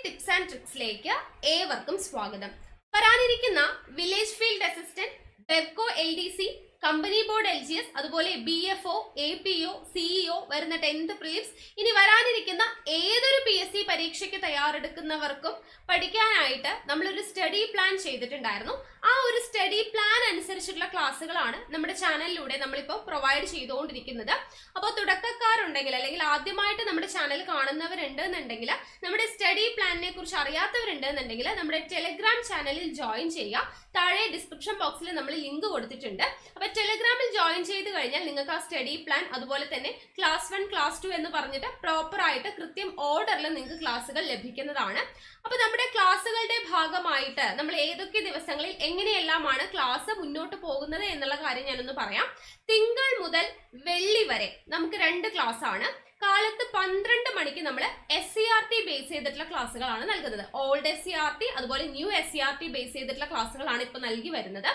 Tips and ട്രിക്സിലേക്ക് ഏവർക്കും സ്വാഗതം. വരാനിരിക്കുന്ന village field assistant, Bevco LDC, company board LGS, അതുപോലെ BFO, APO, CEO വരുന്ന 10th പ്രിലിംസ്, ഇനി വരാനിരിക്കുന്ന ഏതൊരു PSC പരീക്ഷയ്ക്ക് തയ്യാറെടുക്കുന്നവർക്കും പഠിക്കാനായിട്ട് നമ്മളൊരു സ്റ്റഡി പ്ലാൻ ചെയ്തിട്ടുണ്ടായിരുന്നു. ആ ഒരു സ്റ്റഡി പ്ലാൻ അനുസരിച്ചിട്ടുള്ള ക്ലാസ്സുകളാണ് നമ്മുടെ ചാനലിലൂടെ നമ്മളിപ്പോൾ പ്രൊവൈഡ് ചെയ്തുകൊണ്ടിരിക്കുന്നത്. അപ്പോൾ തുടക്കക്കാരുണ്ടെങ്കിൽ അല്ലെങ്കിൽ ആദ്യമായിട്ട് നമ്മുടെ ചാനൽ കാണുന്നവരുണ്ട് എന്നുണ്ടെങ്കിൽ, നമ്മുടെ സ്റ്റഡി പ്ലാനിനെ കുറിച്ച് അറിയാത്തവരുണ്ട് എന്നുണ്ടെങ്കിൽ നമ്മുടെ ടെലിഗ്രാം ചാനലിൽ ജോയിൻ ചെയ്യുക. താഴെ ഡിസ്ക്രിപ്ഷൻ ബോക്സിൽ നമ്മൾ ലിങ്ക് കൊടുത്തിട്ടുണ്ട്. അപ്പോൾ ടെലിഗ്രാമിൽ ജോയിൻ ചെയ്ത് കഴിഞ്ഞാൽ നിങ്ങൾക്ക് ആ സ്റ്റഡി പ്ലാൻ, അതുപോലെ തന്നെ ക്ലാസ് 1, ക്ലാസ് 2 എന്ന് പറഞ്ഞിട്ട് പ്രോപ്പർ ആയിട്ട് കൃത്യം ഓർഡറിൽ നിങ്ങൾക്ക് ക്ലാസ്സുകൾ ലഭിക്കുന്നതാണ്. അപ്പോൾ നമ്മുടെ ക്ലാസ്സുകളുടെ ഭാഗമായിട്ട് നമ്മൾ ഏതൊക്കെ ദിവസങ്ങളിൽ എങ്ങനെയെല്ലാമാണ് ക്ലാസ് മുന്നോട്ട് പോകുന്നത് എന്നുള്ള കാര്യം ഞാനൊന്ന് പറയാം. തിങ്കൾ മുതൽ വെള്ളി വരെ നമുക്ക് 2 ക്ലാസ് ആണ്. കാലത്ത് 12 മണിക്ക് നമ്മൾ SCRT ബേസ് ചെയ്തിട്ടുള്ള ക്ലാസ്സുകളാണ് നൽകുന്നത്. ഓൾഡ് SCRT അതുപോലെ ന്യൂ SCRT ബേസ് ചെയ്തിട്ടുള്ള ക്ലാസ്സുകളാണ് ഇപ്പോൾ നൽകി വരുന്നത്.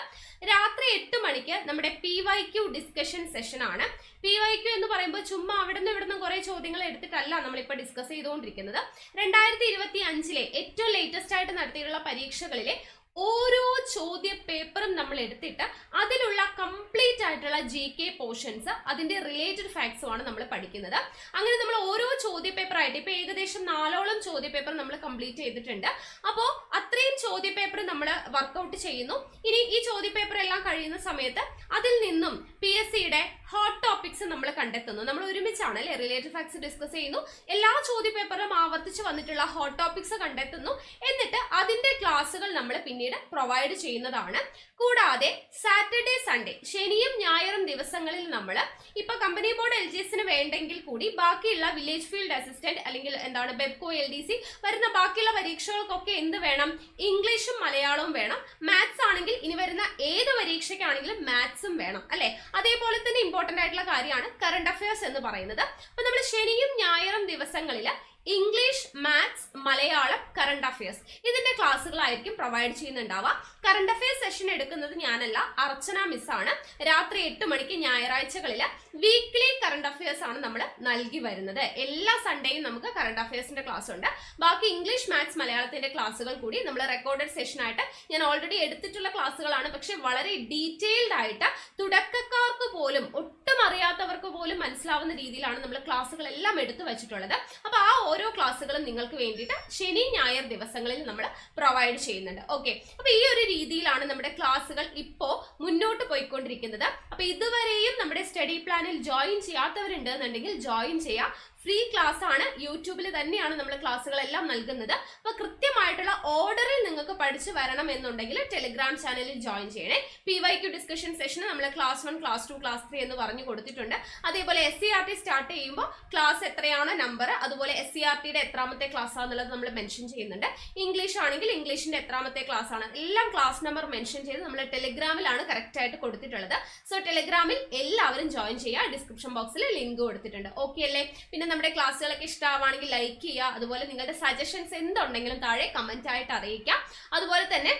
രാത്രി 8 മണിക്ക് നമ്മുടെ PYQ ഡിസ്കഷൻ സെഷൻ ആണ്. PYQ എന്ന് പറയുമ്പോൾ ചുമ്മാ ഇവിടുന്ന് കുറെ ചോദ്യങ്ങൾ എടുത്തിട്ടല്ല നമ്മളിപ്പോൾ ഡിസ്കസ് ചെയ്തുകൊണ്ടിരിക്കുന്നത്. 2025 ഏറ്റവും ലേറ്റസ്റ്റ് ആയിട്ട് നടത്തിയിട്ടുള്ള പരീക്ഷകളിലെ ഓരോ ചോദ്യ പേപ്പറും നമ്മൾ എടുത്തിട്ട് അതിലുള്ള കംപ്ലീറ്റ് ആയിട്ടുള്ള GK പോർഷൻസ്, അതിന്റെ റിലേറ്റഡ് ഫാക്ട്സും ആണ് നമ്മൾ പഠിക്കുന്നത്. അങ്ങനെ നമ്മൾ ഓരോ ചോദ്യ പേപ്പർ ആയിട്ട് ഇപ്പൊ ഏകദേശം 4ഓളം ചോദ്യ പേപ്പർ നമ്മൾ കംപ്ലീറ്റ് ചെയ്തിട്ടുണ്ട്. അപ്പോൾ അത്രയും ചോദ്യ പേപ്പർ നമ്മൾ വർക്ക്ഔട്ട് ചെയ്യുന്നു. ഇനി ഈ ചോദ്യ പേപ്പർ എല്ലാം കഴിയുന്ന സമയത്ത് അതിൽ നിന്നും PSCയുടെ ഹോട്ട് ടോപ്പിക്സ് നമ്മൾ കണ്ടെത്തുന്നു. നമ്മൾ ഒരുമിച്ചാണ് അല്ലെ റിലേറ്റഡ് ഫാക്ട്സ് ഡിസ്കസ് ചെയ്യുന്നു. എല്ലാ ചോദ്യ പേപ്പറിലും ആവർത്തിച്ച് വന്നിട്ടുള്ള ഹോട്ട് ടോപ്പിക്സ് കണ്ടെത്തുന്നു. എന്നിട്ട് അതിന്റെ ക്ലാസ്സുകൾ നമ്മൾ പിന്നീട് പ്രൊവൈഡ് ചെയ്യുന്നതാണ്. കൂടാതെ സാറ്റർഡേ, സൺഡേ, ശനിയും ഞായറും ദിവസങ്ങളിൽ നമ്മൾ ഇപ്പൊ കമ്പനി ബോർഡ് LGSന് വേണ്ടെങ്കിൽ കൂടി ബാക്കിയുള്ള വില്ലേജ് ഫീൽഡ് അസിസ്റ്റന്റ് അല്ലെങ്കിൽ ബെവ്കോ LDC വരുന്ന ബാക്കിയുള്ള പരീക്ഷകൾക്കൊക്കെ എന്ത് വേണം? ഇംഗ്ലീഷും മലയാളവും വേണം. മാത്സ് ആണെങ്കിൽ ഇനി വരുന്ന ഏത് പരീക്ഷയ്ക്കാണെങ്കിലും മാത്സും വേണം അല്ലെ. അതേപോലെ തന്നെ ഇമ്പോർട്ടന്റ് ആയിട്ടുള്ള കാര്യമാണ് കറണ്ട് അഫയേഴ്സ് എന്ന് പറയുന്നത്. അപ്പൊ നമ്മൾ ശനിയും ഞായറും ദിവസങ്ങളിൽ English, maths, Malayalam, current affairs ഇതിന്റെ ക്ലാസ്സുകളായിരിക്കും പ്രൊവൈഡ് ചെയ്യുന്നുണ്ടാവുക. കറണ്ട് അഫയേഴ്സ് സെഷൻ എടുക്കുന്നത് ഞാനല്ല, അർച്ചന മിസ് ആണ്. രാത്രി 8 മണിക്ക് ഞായറാഴ്ചകളിൽ വീക്ക്ലി കറണ്ട് അഫയേഴ്സ് ആണ് നമ്മൾ നൽകി വരുന്നത്. എല്ലാ സൺഡേയും നമുക്ക് കറണ്ട് അഫയേഴ്സിന്റെ ക്ലാസ് ഉണ്ട്. ബാക്കി ഇംഗ്ലീഷ്, മാത്സ്, മലയാളത്തിന്റെ ക്ലാസ്സുകൾ കൂടി നമ്മൾ റെക്കോർഡഡ് സെഷൻ ആയിട്ട് ഞാൻ ഓൾറെഡി എടുത്തിട്ടുള്ള ക്ലാസ്സുകളാണ്. പക്ഷെ വളരെ ഡീറ്റെയിൽഡ് ആയിട്ട് തുടക്കക്കാർക്ക് പോലും, ഒട്ടും അറിയാത്തവർക്ക് പോലും മനസ്സിലാവുന്ന രീതിയിലാണ് നമ്മൾ ക്ലാസ്സുകളെല്ലാം എടുത്തു വെച്ചിട്ടുള്ളത്. അപ്പൊ ആ ഓരോ ക്ലാസ്സുകളും നിങ്ങൾക്ക് വേണ്ടിയിട്ട് ശനി, ഞായർ ദിവസങ്ങളിൽ നമ്മൾ പ്രൊവൈഡ് ചെയ്യുന്നുണ്ട്. ഓക്കെ, അപ്പൊ ഈ ഒരു രീതിയിലാണ് നമ്മുടെ ക്ലാസ്സുകൾ ഇപ്പോ മുന്നോട്ട് പോയിക്കൊണ്ടിരിക്കുന്നത്. അപ്പൊ ഇതുവരെയും നമ്മുടെ സ്റ്റഡി പ്ലാനിൽ ജോയിൻ ചെയ്യാത്തവരുണ്ട് എന്നുണ്ടെങ്കിൽ ജോയിൻ ചെയ്യാം. ഫ്രീ ക്ലാസ് ആണ്. യൂട്യൂബിൽ തന്നെയാണ് നമ്മൾ ക്ലാസ്സുകളെല്ലാം നൽകുന്നത്. അപ്പൊ കൃത്യമായിട്ടുള്ള ഓർഡറിൽ നിങ്ങൾക്ക് പഠിച്ചു വരണം എന്നുണ്ടെങ്കിൽ ടെലിഗ്രാം ചാനലിൽ ജോയിൻ ചെയ്യണേ. PYQ ഡിസ്കഷൻ സെഷന് നമ്മൾ ക്ലാസ് 1, ക്ലാസ് 2, ക്ലാസ് 3 എന്ന് പറഞ്ഞു കൊടുത്തിട്ടുണ്ട്. അതേപോലെ SCRT സ്റ്റാർട്ട് ചെയ്യുമ്പോൾ ക്ലാസ് എത്രയാണ് നമ്പർ, അതുപോലെ SCRTയുടെ എത്രാമത്തെ ക്ലാസ് ആണെന്നുള്ളത് നമ്മൾ മെൻഷൻ ചെയ്യുന്നുണ്ട്. ഇംഗ്ലീഷ് ആണെങ്കിൽ ഇംഗ്ലീഷിന്റെ എത്രാമത്തെ ക്ലാസ് ആണ്, എല്ലാം ക്ലാസ് നമ്പർ മെൻഷൻ ചെയ്ത് നമ്മൾ ടെലിഗ്രാമിലാണ് കറക്റ്റ് ആയിട്ട് കൊടുത്തിട്ടുള്ളത്. സോ ടെലിഗ്രാമിൽ എല്ലാവരും ജോയിൻ ചെയ്യുക. ഡിസ്ക്രിപ്ഷൻ ബോക്സിൽ ലിങ്ക് കൊടുത്തിട്ടുണ്ട്. ഓക്കെ അല്ലേ? പിന്നെ നമ്മുടെ ക്ലാസ്സുകളൊക്കെ ഇഷ്ടമാണെങ്കിൽ ലൈക്ക് ചെയ്യുക. അതുപോലെ നിങ്ങളുടെ സജഷൻസ് എന്തുണ്ടെങ്കിലും താഴെ കമന്റ് ആയിട്ട് അറിയിക്കാം. അതുപോലെ തന്നെ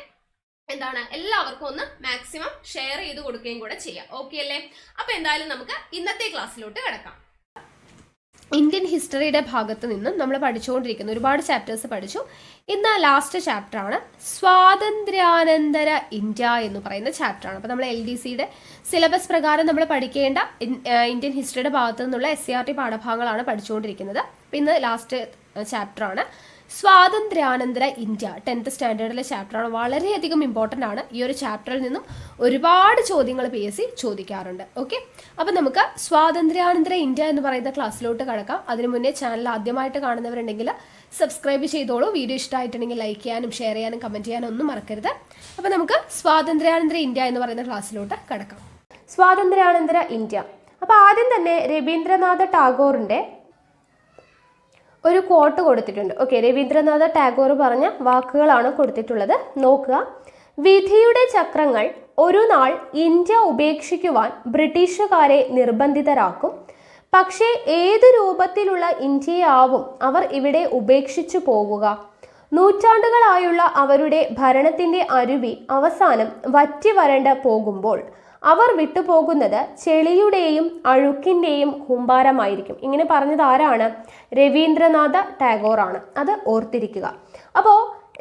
എല്ലാവർക്കും ഒന്ന് മാക്സിമം ഷെയർ ചെയ്ത് കൊടുക്കുകയും കൂടെ ചെയ്യാം. ഓക്കെ അല്ലേ? അപ്പൊ എന്തായാലും നമുക്ക് ഇന്നത്തെ ക്ലാസ്സിലോട്ട് കിടക്കാം. ഇന്ത്യൻ ഹിസ്റ്ററിയുടെ ഭാഗത്ത് നിന്നും നമ്മൾ പഠിച്ചുകൊണ്ടിരിക്കുന്ന ഒരുപാട് ചാപ്റ്റേഴ്സ് പഠിച്ചു. ഇന്ന് ലാസ്റ്റ് ചാപ്റ്റർ ആണ് സ്വാതന്ത്ര്യാനന്തര ഇന്ത്യ എന്ന് പറയുന്ന ചാപ്റ്റർ ആണ്. അപ്പോൾ നമ്മൾ LDCയുടെ സിലബസ് പ്രകാരം നമ്മൾ പഠിക്കേണ്ട ഇന്ത്യൻ ഹിസ്റ്ററിയുടെ ഭാഗത്തു നിന്നുള്ള SCRT പാഠഭാഗങ്ങളാണ് പഠിച്ചുകൊണ്ടിരിക്കുന്നത്. അപ്പോൾ ഇന്ന് ലാസ്റ്റ് ചാപ്റ്റർ ആണ് സ്വാതന്ത്ര്യാനന്തര ഇന്ത്യ. 10th സ്റ്റാൻഡേർഡിലെ ചാപ്റ്ററാണ്. വളരെയധികം ഇമ്പോർട്ടൻ്റ് ആണ്. ഈ ഒരു ചാപ്റ്ററിൽ നിന്നും ഒരുപാട് ചോദ്യങ്ങൾ PSC ചോദിക്കാറുണ്ട്. ഓക്കെ, അപ്പം നമുക്ക് സ്വാതന്ത്ര്യാനന്തര ഇന്ത്യ എന്ന് പറയുന്ന ക്ലാസ്സിലോട്ട് കടക്കാം. അതിനു മുന്നേ ചാനൽ ആദ്യമായിട്ട് കാണുന്നവരുണ്ടെങ്കിൽ സബ്സ്ക്രൈബ് ചെയ്തോളൂ. വീഡിയോ ഇഷ്ടമായിട്ടുണ്ടെങ്കിൽ ലൈക്ക് ചെയ്യാനും ഷെയർ ചെയ്യാനും കമൻറ്റ് ചെയ്യാനും ഒന്നും മറക്കരുത്. അപ്പം നമുക്ക് സ്വാതന്ത്ര്യാനന്തര ഇന്ത്യ എന്ന് പറയുന്ന ക്ലാസ്സിലോട്ട് കടക്കാം. സ്വാതന്ത്ര്യാനന്തര ഇന്ത്യ. അപ്പോൾ ആദ്യം തന്നെ രവീന്ദ്രനാഥ ടാഗോറിൻ്റെ ഒരു കോട്ട് കൊടുത്തിട്ടുണ്ട്. ഓക്കെ, രവീന്ദ്രനാഥ ടാഗോർ പറഞ്ഞ വാക്കുകളാണ് കൊടുത്തിട്ടുള്ളത്. നോക്കുക. വിധിയുടെ ചക്രങ്ങൾ ഒരു നാൾ ഇന്ത്യ ഉപേക്ഷിക്കുവാൻ ബ്രിട്ടീഷുകാരെ നിർബന്ധിതരാക്കും. പക്ഷേ ഏത് രൂപത്തിലുള്ള ഇന്ത്യയാവും അവർ ഇവിടെ ഉപേക്ഷിച്ചു പോകുക? നൂറ്റാണ്ടുകളായുള്ള അവരുടെ ഭരണത്തിന്റെ അരുവി അവസാനം വറ്റി വരണ്ട് പോകുമ്പോൾ അവർ വിട്ടുപോകുന്നത് ചെളിയുടെയും അഴുക്കിൻ്റെയും കൂമ്പാരമായിരിക്കും. ഇങ്ങനെ പറഞ്ഞത് ആരാണ്? രവീന്ദ്രനാഥ ടാഗോർ ആണ്. അത് ഓർത്തിരിക്കുക. അപ്പോൾ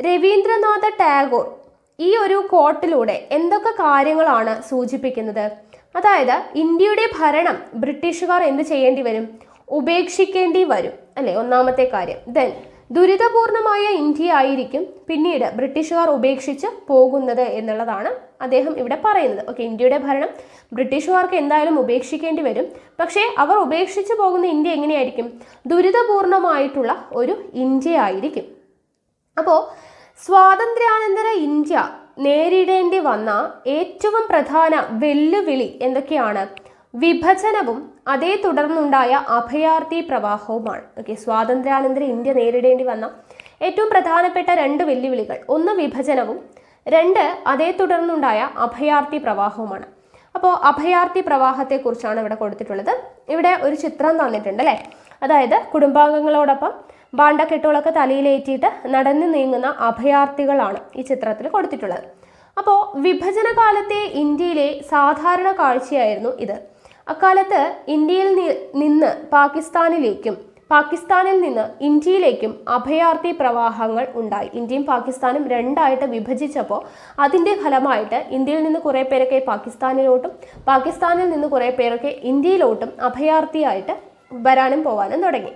രവീന്ദ്രനാഥ ടാഗോർ ഈ ഒരു കോട്ടിലൂടെ എന്തൊക്കെ കാര്യങ്ങളാണ് സൂചിപ്പിക്കുന്നത്? അതായത് ഇന്ത്യയുടെ ഭരണം ബ്രിട്ടീഷുകാർ എന്ത് ചെയ്യേണ്ടി വരും? ഉപേക്ഷിക്കേണ്ടി വരും അല്ലെ, ഒന്നാമത്തെ കാര്യം. ദെൻ ദുരിതപൂർണമായ ഇന്ത്യ ആയിരിക്കും പിന്നീട് ബ്രിട്ടീഷുകാർ ഉപേക്ഷിച്ച് പോകുന്നത് എന്നുള്ളതാണ് അദ്ദേഹം ഇവിടെ പറയുന്നത്. ഓക്കെ, ഇന്ത്യയുടെ ഭരണം ബ്രിട്ടീഷുകാർക്ക് എന്തായാലും ഉപേക്ഷിക്കേണ്ടി വരും. പക്ഷേ അവർ ഉപേക്ഷിച്ച് പോകുന്ന ഇന്ത്യ എങ്ങനെയായിരിക്കും? ദുരിതപൂർണമായിട്ടുള്ള ഒരു ഇന്ത്യ ആയിരിക്കും. അപ്പോൾ സ്വാതന്ത്ര്യാനന്തര ഇന്ത്യ നേരിടേണ്ടി വന്ന ഏറ്റവും പ്രധാന വെല്ലുവിളി എന്തൊക്കെയാണ്? വിഭജനവും അതേ തുടർന്നുണ്ടായ അഭയാർത്ഥി പ്രവാഹവുമാണ്. ഓക്കെ, സ്വാതന്ത്ര്യാനന്തര ഇന്ത്യ നേരിടേണ്ടി വന്ന ഏറ്റവും പ്രധാനപ്പെട്ട 2 വെല്ലുവിളികൾ, ഒന്ന് വിഭജനവും, 2 അതേ തുടർന്നുണ്ടായ അഭയാർത്ഥി പ്രവാഹവുമാണ്. അപ്പോൾ അഭയാർത്ഥി പ്രവാഹത്തെക്കുറിച്ചാണ് ഇവിടെ കൊടുത്തിട്ടുള്ളത്. ഇവിടെ ഒരു ചിത്രം തന്നിട്ടുണ്ട് അല്ലേ, അതായത് കുടുംബാംഗങ്ങളോടൊപ്പം ഭാണ്ഡക്കെട്ടുകളൊക്കെ തലയിലേറ്റിയിട്ട് നടന്നു നീങ്ങുന്ന അഭയാർത്ഥികളാണ് ഈ ചിത്രത്തിൽ കൊടുത്തിട്ടുള്ളത്. അപ്പോൾ വിഭജന കാലത്തെ ഇന്ത്യയിലെ സാധാരണ കാഴ്ചയായിരുന്നു ഇത്. അക്കാലത്ത് ഇന്ത്യയിൽ നിന്ന് പാകിസ്ഥാനിലേക്കും പാകിസ്ഥാനിൽ നിന്ന് ഇന്ത്യയിലേക്കും അഭയാർത്ഥി പ്രവാഹങ്ങൾ ഉണ്ടായി. ഇന്ത്യയും പാകിസ്ഥാനും 2ആയിട്ട് വിഭജിച്ചപ്പോൾ അതിൻ്റെ ഫലമായിട്ട് ഇന്ത്യയിൽ നിന്ന് കുറേ പേരൊക്കെ പാകിസ്ഥാനിലോട്ടും പാകിസ്ഥാനിൽ നിന്ന് കുറേ പേരൊക്കെ ഇന്ത്യയിലോട്ടും അഭയാർത്ഥിയായിട്ട് വരാനും പോകാനും തുടങ്ങി.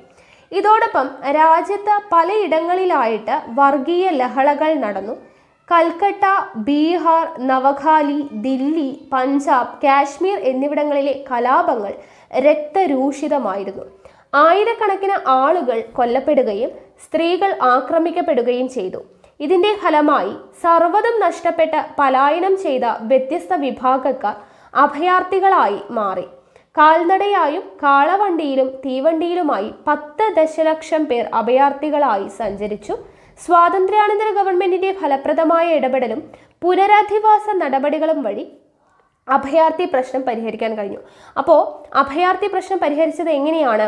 ഇതോടൊപ്പം രാജ്യത്ത് പലയിടങ്ങളിലായിട്ട് വർഗീയ ലഹളകൾ നടന്നു. കൽക്കട്ട, ബീഹാർ, നവഖാലി, ദില്ലി, പഞ്ചാബ്, കാശ്മീർ എന്നിവിടങ്ങളിലെ കലാപങ്ങൾ രക്തരൂഷിതമായിരുന്നു. ആയിരക്കണക്കിന് ആളുകൾ കൊല്ലപ്പെടുകയും സ്ത്രീകൾ ആക്രമിക്കപ്പെടുകയും ചെയ്തു. ഇതിന്റെ ഫലമായി സർവ്വതും നഷ്ടപ്പെട്ട് പലായനം ചെയ്ത വ്യത്യസ്ത വിഭാഗക്കാർ അഭയാർത്ഥികളായി മാറി. കാൽനടയായും കാളവണ്ടിയിലും തീവണ്ടിയിലുമായി 10 ദശലക്ഷം പേർ അഭയാർത്ഥികളായി സഞ്ചരിച്ചു. സ്വാതന്ത്ര്യാനന്തര ഗവൺമെന്റിന്റെ ഫലപ്രദമായ ഇടപെടലും പുനരധിവാസ നടപടികളും വഴി അഭയാർത്ഥി പ്രശ്നം പരിഹരിക്കാൻ കഴിഞ്ഞു. അപ്പോൾ അഭയാർത്ഥി പ്രശ്നം പരിഹരിച്ചത് എങ്ങനെയാണ്?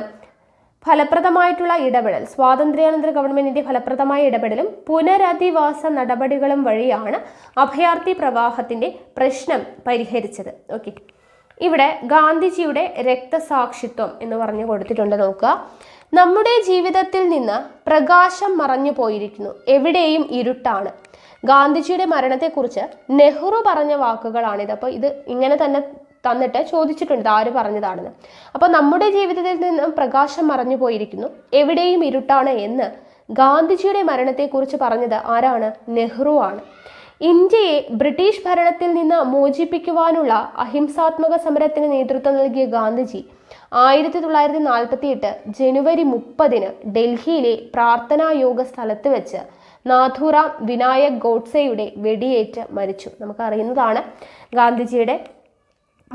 ഫലപ്രദമായിട്ടുള്ള ഇടപെടൽ, സ്വാതന്ത്ര്യാനന്തര ഗവൺമെന്റിന്റെ ഫലപ്രദമായ ഇടപെടലും പുനരധിവാസ നടപടികളും വഴിയാണ് അഭയാർത്ഥി പ്രവാഹത്തിന്റെ പ്രശ്നം പരിഹരിച്ചത്. ഓക്കെ, ഇവിടെ ഗാന്ധിജിയുടെ രക്തസാക്ഷിത്വം എന്ന് പറഞ്ഞു കൊടുത്തിട്ടുണ്ട്. നോക്കുക, നമ്മുടെ ജീവിതത്തിൽ നിന്ന് പ്രകാശം മറഞ്ഞു പോയിരിക്കുന്നു, എവിടെയും ഇരുട്ടാണ്. ഗാന്ധിജിയുടെ മരണത്തെക്കുറിച്ച് നെഹ്റു പറഞ്ഞ വാക്കുകളാണിത്. അപ്പോൾ ഇത് ഇങ്ങനെ തന്നെ തന്നിട്ട് ചോദിച്ചിട്ടുണ്ട് ആര് പറഞ്ഞതാണെന്ന്. അപ്പോൾ നമ്മുടെ ജീവിതത്തിൽ നിന്ന് പ്രകാശം മറഞ്ഞു പോയിരിക്കുന്നു, എവിടെയും ഇരുട്ടാണ് എന്ന് ഗാന്ധിജിയുടെ മരണത്തെക്കുറിച്ച് പറഞ്ഞത് ആരാണ്? നെഹ്റു ആണ്. ഇന്ത്യയെ ബ്രിട്ടീഷ് ഭരണത്തിൽ നിന്ന് മോചിപ്പിക്കുവാനുള്ള അഹിംസാത്മക സമരത്തിന് നേതൃത്വം നൽകിയ ഗാന്ധിജി 1948 ജനുവരി 30 ഡൽഹിയിലെ പ്രാർത്ഥനാ യോഗ സ്ഥലത്ത് വെച്ച് നാഥുറാം വിനായക് ഗോഡ്സെയുടെ വെടിയേറ്റ് മരിച്ചു. നമുക്കറിയുന്നതാണ് ഗാന്ധിജിയുടെ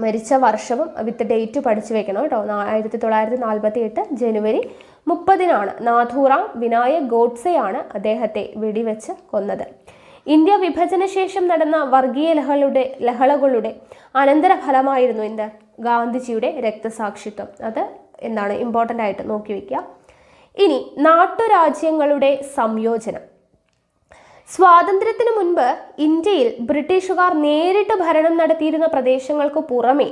മരിച്ച വർഷവും വിത്ത് ഡേറ്റ് പഠിച്ചു വെക്കണം കേട്ടോ. 1948 ജനുവരി 30 നാഥുറാം വിനായക് ഗോഡ്സെയാണ് അദ്ദേഹത്തെ വെടിവെച്ച് കൊന്നത്. ഇന്ത്യ വിഭജന ശേഷം നടന്ന വർഗീയ ലഹളകളുടെ അനന്തരഫലമായിരുന്നു എന്ത്? ഗാന്ധിജിയുടെ രക്തസാക്ഷിത്വം. അത് എന്താണ് ഇമ്പോർട്ടൻ്റ് ആയിട്ട് നോക്കി വയ്ക്കുക. ഇനി നാട്ടുരാജ്യങ്ങളുടെ സംയോജനം. സ്വാതന്ത്ര്യത്തിന് മുൻപ് ഇന്ത്യയിൽ ബ്രിട്ടീഷുകാർ നേരിട്ട് ഭരണം നടത്തിയിരുന്ന പ്രദേശങ്ങൾക്ക് പുറമെ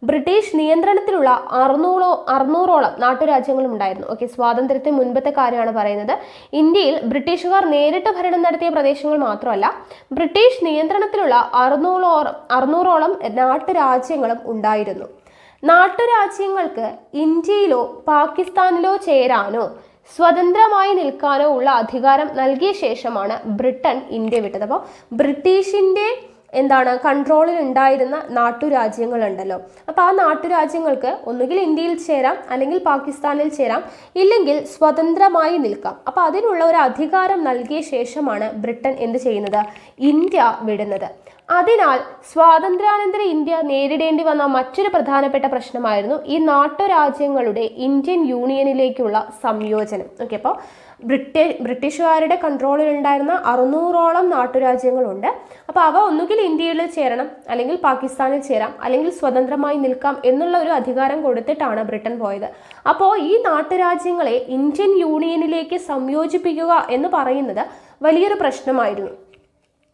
ബ്രിട്ടീഷ് നിയന്ത്രണത്തിലുള്ള 600ഓളം നാട്ടുരാജ്യങ്ങളും ഉണ്ടായിരുന്നു. ഓക്കെ, സ്വാതന്ത്ര്യത്തിന് മുൻപത്തെ കാര്യമാണ് പറയുന്നത്. ഇന്ത്യയിൽ ബ്രിട്ടീഷുകാർ നേരിട്ട് ഭരണം നടത്തിയ പ്രദേശങ്ങൾ മാത്രമല്ല, ബ്രിട്ടീഷ് നിയന്ത്രണത്തിലുള്ള 600ഓളം നാട്ടുരാജ്യങ്ങളും ഉണ്ടായിരുന്നു. നാട്ടുരാജ്യങ്ങൾക്ക് ഇന്ത്യയിലോ പാകിസ്ഥാനിലോ ചേരാനോ സ്വതന്ത്രമായി നിൽക്കാനോ ഉള്ള അധികാരം നൽകിയ ശേഷമാണ് ബ്രിട്ടൻ ഇന്ത്യ വിട്ടത്. അപ്പോൾ ബ്രിട്ടീഷിന്റെ കൺട്രോളിൽ ഉണ്ടായിരുന്ന നാട്ടുരാജ്യങ്ങളുണ്ടല്ലോ, അപ്പോൾ ആ നാട്ടുരാജ്യങ്ങൾക്ക് ഒന്നുകിൽ ഇന്ത്യയിൽ ചേരാം, അല്ലെങ്കിൽ പാകിസ്ഥാനിൽ ചേരാം, ഇല്ലെങ്കിൽ സ്വതന്ത്രമായി നിൽക്കാം. അപ്പോൾ അതിനുള്ള ഒരു അധികാരം നൽകിയ ശേഷമാണ് ബ്രിട്ടൻ എന്ത് ചെയ്യുന്നത്? ഇന്ത്യ വിടുന്നത്. അതിനാൽ സ്വാതന്ത്ര്യാനന്തര ഇന്ത്യ നേരിടേണ്ടി വന്ന മറ്റൊരു പ്രധാനപ്പെട്ട പ്രശ്നമായിരുന്നു ഈ നാട്ടുരാജ്യങ്ങളുടെ ഇന്ത്യൻ യൂണിയനിലേക്കുള്ള സംയോജനം. ഓക്കെ, അപ്പോൾ ബ്രിട്ടീഷുകാരുടെ കൺട്രോളിൽ ഉണ്ടായിരുന്ന 600ഓളം നാട്ടുരാജ്യങ്ങളുണ്ട്. അപ്പോൾ അവ ഒന്നുകിൽ ഇന്ത്യയിൽ ചേരണം, അല്ലെങ്കിൽ പാകിസ്ഥാനിൽ ചേരാം, അല്ലെങ്കിൽ സ്വതന്ത്രമായി നിൽക്കാം എന്നുള്ള ഒരു അധികാരം കൊടുത്തിട്ടാണ് ബ്രിട്ടൻ പോയത്. അപ്പോൾ ഈ നാട്ടുരാജ്യങ്ങളെ ഇന്ത്യൻ യൂണിയനിലേക്ക് സംയോജിപ്പിക്കുക എന്ന് പറയുന്നത് വലിയൊരു പ്രശ്നമായിരുന്നു.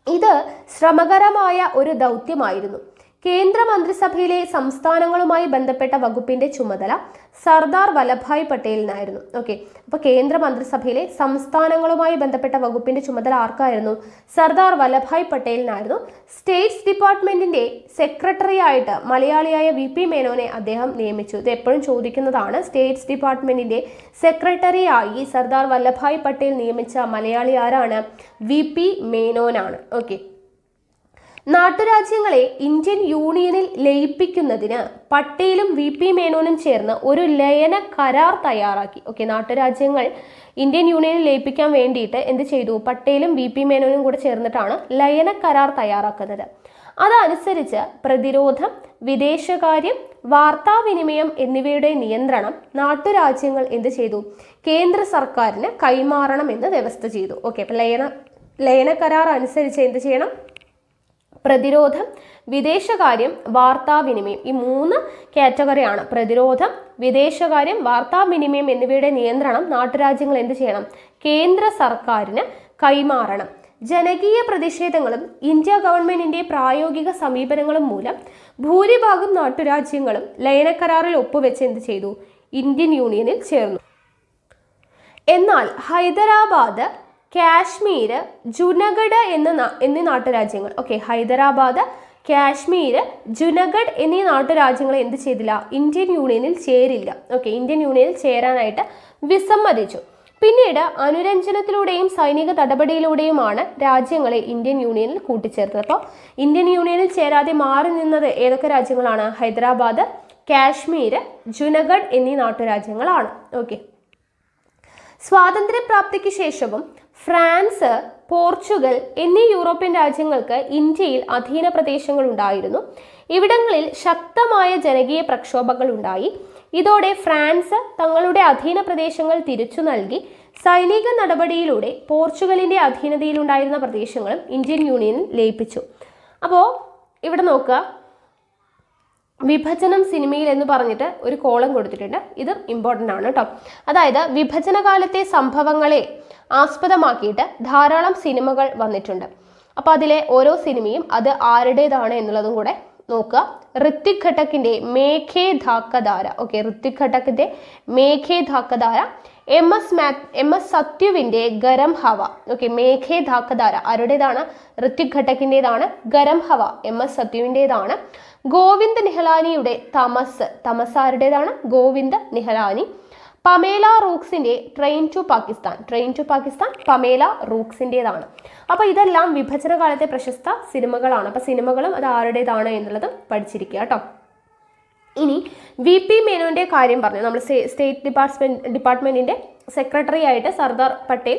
ഇത് ശ്രമകരമായ ഒരു ദൗത്യമായിരുന്നു. കേന്ദ്ര മന്ത്രിസഭയിലെ സംസ്ഥാനങ്ങളുമായി ബന്ധപ്പെട്ട വകുപ്പിന്റെ ചുമതല സർദാർ വല്ലഭായ് പട്ടേലിനായിരുന്നു. ഓക്കെ, അപ്പോൾ കേന്ദ്ര മന്ത്രിസഭയിലെ സംസ്ഥാനങ്ങളുമായി ബന്ധപ്പെട്ട വകുപ്പിന്റെ ചുമതല ആർക്കായിരുന്നു? സർദാർ വല്ലഭായ് പട്ടേലിനായിരുന്നു. സ്റ്റേറ്റ്സ് ഡിപ്പാർട്ട്മെന്റിന്റെ സെക്രട്ടറി ആയിട്ട് മലയാളിയായ VP മേനോനെ അദ്ദേഹം നിയമിച്ചു. ഇത് എപ്പോഴും ചോദിക്കുന്നതാണ്. സ്റ്റേറ്റ്സ് ഡിപ്പാർട്ട്മെന്റിന്റെ സെക്രട്ടറിയായി സർദാർ വല്ലഭായ് പട്ടേൽ നിയമിച്ച മലയാളി ആരാണ്? VP മേനോനാണ്. ഓക്കെ, നാട്ടുരാജ്യങ്ങളെ ഇന്ത്യൻ യൂണിയനിൽ ലയിപ്പിക്കുന്നതിന് പട്ടേലും VP മേനോനും ചേർന്ന് ഒരു ലയന കരാർ തയ്യാറാക്കി. ഓക്കെ, നാട്ടുരാജ്യങ്ങൾ ഇന്ത്യൻ യൂണിയനിൽ ലയിപ്പിക്കാൻ വേണ്ടിയിട്ട് എന്ത് ചെയ്തു? പട്ടേലും VP മേനോനും കൂടെ ചേർന്നിട്ടാണ് ലയന കരാർ തയ്യാറാക്കുന്നത്. അതനുസരിച്ച് പ്രതിരോധം, വിദേശകാര്യം, വാർത്താവിനിമയം എന്നിവയുടെ നിയന്ത്രണം നാട്ടുരാജ്യങ്ങൾ എന്ത് ചെയ്തു? കേന്ദ്ര സർക്കാരിന് കൈമാറണം എന്ന് വ്യവസ്ഥ ചെയ്തു. ഓക്കെ, അപ്പം ലയന കരാർ അനുസരിച്ച് എന്ത് ചെയ്യണം? പ്രതിരോധം, വിദേശകാര്യം, വാർത്താവിനിമയം, ഈ 3 കാറ്റഗറിയാണ്. പ്രതിരോധം, വിദേശകാര്യം, വാർത്താവിനിമയം എന്നിവയുടെ നിയന്ത്രണം നാട്ടുരാജ്യങ്ങൾ എന്ത് ചെയ്യണം? കേന്ദ്ര സർക്കാരിന് കൈമാറണം. ജനകീയ പ്രതിഷേധങ്ങളും ഇന്ത്യ ഗവൺമെന്റിന്റെ പ്രായോഗിക സമീപനങ്ങളും മൂലം ഭൂരിഭാഗം നാട്ടുരാജ്യങ്ങളും ലയനക്കരാറിൽ ഒപ്പുവെച്ച് എന്ത് ചെയ്തു? ഇന്ത്യൻ യൂണിയനിൽ ചേർന്നു. എന്നാൽ ഹൈദരാബാദ്, കാശ്മീർ, ജുനഗഡ് എന്നീ നാട്ടുരാജ്യങ്ങൾ, ഓക്കെ, ഹൈദരാബാദ്, കാശ്മീർ, ജുനഗഡ് എന്നീ നാട്ടുരാജ്യങ്ങൾ എന്ത് ചെയ്തില്ല? ഇന്ത്യൻ യൂണിയനിൽ ചേരില്ല. ഓക്കെ, ഇന്ത്യൻ യൂണിയനിൽ ചേരാനായിട്ട് വിസമ്മതിച്ചു. പിന്നീട് അനുരഞ്ജനത്തിലൂടെയും സൈനിക നടപടിയിലൂടെയുമാണ് രാജ്യങ്ങളെ ഇന്ത്യൻ യൂണിയനിൽ കൂട്ടിച്ചേർത്തത്. അപ്പോൾ ഇന്ത്യൻ യൂണിയനിൽ ചേരാതെ മാറി നിന്നത് ഏതൊക്കെ രാജ്യങ്ങളാണ്? ഹൈദരാബാദ്, കാശ്മീർ, ജുനഗഡ് എന്നീ നാട്ടുരാജ്യങ്ങളാണ്. ഓക്കെ, സ്വാതന്ത്ര്യപ്രാപ്തിക്ക് ശേഷവും ഫ്രാൻസ്, പോർച്ചുഗൽ എന്നീ യൂറോപ്യൻ രാജ്യങ്ങൾക്ക് ഇന്ത്യയിൽ അധീന പ്രദേശങ്ങൾ ഉണ്ടായിരുന്നു. ഇവിടങ്ങളിൽ ശക്തമായ ജനകീയ പ്രക്ഷോഭങ്ങൾ ഉണ്ടായി. ഇതോടെ ഫ്രാൻസ് തങ്ങളുടെ അധീന പ്രദേശങ്ങൾ തിരിച്ചു നൽകി. സൈനിക നടപടിയിലൂടെ പോർച്ചുഗലിന്റെ അധീനതയിലുണ്ടായിരുന്ന പ്രദേശങ്ങളും ഇന്ത്യൻ യൂണിയനിൽ ലയിപ്പിച്ചു. അപ്പോൾ ഇവിടെ നോക്കുക, വിഭജനം സിനിമയിൽ എന്ന് പറഞ്ഞിട്ട് ഒരു കോളം കൊടുത്തിട്ടുണ്ട്. ഇത് ഇമ്പോർട്ടൻ്റ് ആണ് കേട്ടോ. അതായത് വിഭജനകാലത്തെ സംഭവങ്ങളെ ആസ്പദമാക്കിയിട്ട് ധാരാളം സിനിമകൾ വന്നിട്ടുണ്ട്. അപ്പോൾ അതിലെ ഓരോ സിനിമയും അത് ആരുടേതാണ് എന്നുള്ളതും കൂടെ നോക്കുക. ഋത്വിക് ഘട്ടക്കിന്റെ മേഘേ ധാക്കധാര, ഓക്കെ, ഋത്വിക് ഘട്ടക്കിന്റെ മേഘേ ധാക്കധാര, MS സത്യുവിന്റെ ഗരം ഹവ, ഓക്കെ, മേഘേ ധാക്കധാര ആരുടേതാണ്? ഋത്വിക് ഘട്ടക്കിൻ്റെതാണ്. ഗരം ഹവ MS സത്യുവിൻ്റെതാണ്. ഗോവിന്ദ് നിഹലാനിയുടെ തമസ് ആരുടേതാണ്? ഗോവിന്ദ് നിഹലാനി. പമേല റൂക്സിന്റെ ട്രെയിൻ ടു പാകിസ്ഥാൻ പമേല റൂക്സിൻ്റെതാണ്. അപ്പോൾ ഇതെല്ലാം വിഭജന കാലത്തെ പ്രശസ്ത സിനിമകളാണ്. അപ്പോൾ സിനിമകളും അത് ആരുടേതാണ് എന്നുള്ളത് പഠിച്ചിരിക്കുക കേട്ടോ. ഇനി VP മേനോന്റെ കാര്യം പറഞ്ഞു. നമ്മൾ സ്റ്റേറ്റ് ഡിപ്പാർട്ട്മെന്റിന്റെ സെക്രട്ടറി ആയിട്ട് സർദാർ പട്ടേൽ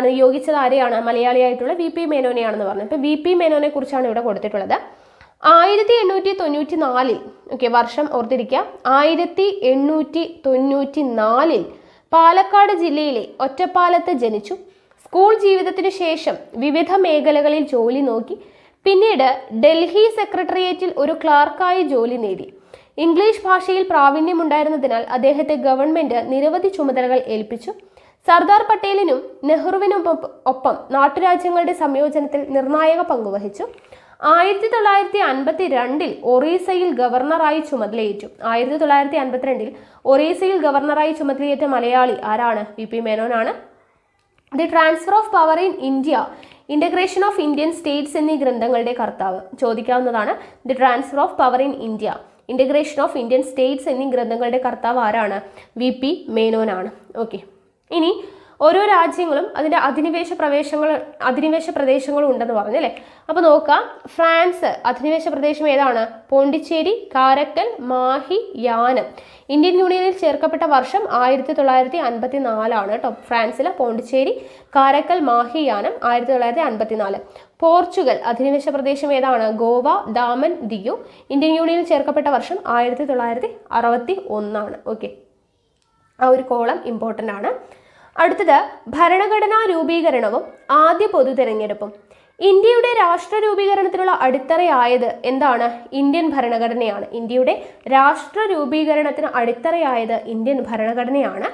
നിയോഗിച്ചത് ആരെയാണ്? മലയാളിയായിട്ടുള്ള VP മേനോനെയാണെന്ന് പറഞ്ഞു. അപ്പോൾ VP മേനോനെ കുറിച്ചാണ് ഇവിടെ കൊടുത്തിട്ടുള്ളത്. 1894, ഓക്കെ, വർഷം ഓർത്തിരിക്കുക, 1894 പാലക്കാട് ജില്ലയിലെ ഒറ്റപ്പാലത്ത് ജനിച്ചു. സ്കൂൾ ജീവിതത്തിനു ശേഷം വിവിധ മേഖലകളിൽ ജോലി നോക്കി. പിന്നീട് ഡൽഹി സെക്രട്ടേറിയറ്റിൽ ഒരു ക്ലാർക്കായി ജോലി നേടി. ഇംഗ്ലീഷ് ഭാഷയിൽ പ്രാവീണ്യമുണ്ടായിരുന്നതിനാൽ അദ്ദേഹത്തെ ഗവൺമെന്റ് നിരവധി ചുമതലകൾ ഏൽപ്പിച്ചു. സർദാർ പട്ടേലിനും നെഹ്റുവിനും ഒപ്പം നാട്ടുരാജ്യങ്ങളുടെ സംയോജനത്തിൽ നിർണായക പങ്കുവഹിച്ചു. 1952 ഒറീസയിൽ ഗവർണറായി ചുമതലയേറ്റു. 1952 ഒറീസയിൽ ഗവർണറായി ചുമതലയേറ്റ മലയാളി ആരാണ്? VP മേനോനാണ്. The transfer of power in India, integration of Indian states എന്നീ ഗ്രന്ഥങ്ങളുടെ കർത്താവ് ചോദിക്കാവുന്നതാണ്. The transfer of power in India, integration of Indian states എന്നീ ഗ്രന്ഥങ്ങളുടെ കർത്താവ് ആരാണ്? VP മേനോനാണ്. ഓക്കെ, ഇനി ഓരോ രാജ്യങ്ങളും അതിൻ്റെ അധിനിവേശ പ്രദേശങ്ങളും ഉണ്ടെന്ന് പറഞ്ഞല്ലേ. അപ്പോൾ നോക്കാം, ഫ്രാൻസ് അധിനിവേശ പ്രദേശം ഏതാണ്? പോണ്ടിച്ചേരി, കാരക്കൽ, മാഹി, യാനം. ഇന്ത്യൻ യൂണിയനിൽ ചേർക്കപ്പെട്ട വർഷം 1954 കേട്ടോ. ഫ്രാൻസിലെ പോണ്ടിച്ചേരി, കാരക്കൽ, മാഹി, യാനം 1954. പോർച്ചുഗൽ അധിനിവേശ പ്രദേശം ഏതാണ്? ഗോവ, ദാമൻ, ദിയു. ഇന്ത്യൻ യൂണിയനിൽ ചേർക്കപ്പെട്ട വർഷം 1961. ഓക്കെ, ആ ഒരു കോളം ഇമ്പോർട്ടൻ്റ് ആണ്. അടുത്തത് ഭരണഘടനാ രൂപീകരണവും ആദ്യ പൊതു തെരഞ്ഞെടുപ്പും. ഇന്ത്യയുടെ രാഷ്ട്ര രൂപീകരണത്തിനുള്ള അടിത്തറയായത് എന്താണ്? ഇന്ത്യൻ ഭരണഘടനയാണ്. ഇന്ത്യയുടെ രാഷ്ട്ര രൂപീകരണത്തിന് അടിത്തറയായത് ഇന്ത്യൻ ഭരണഘടനയാണ്.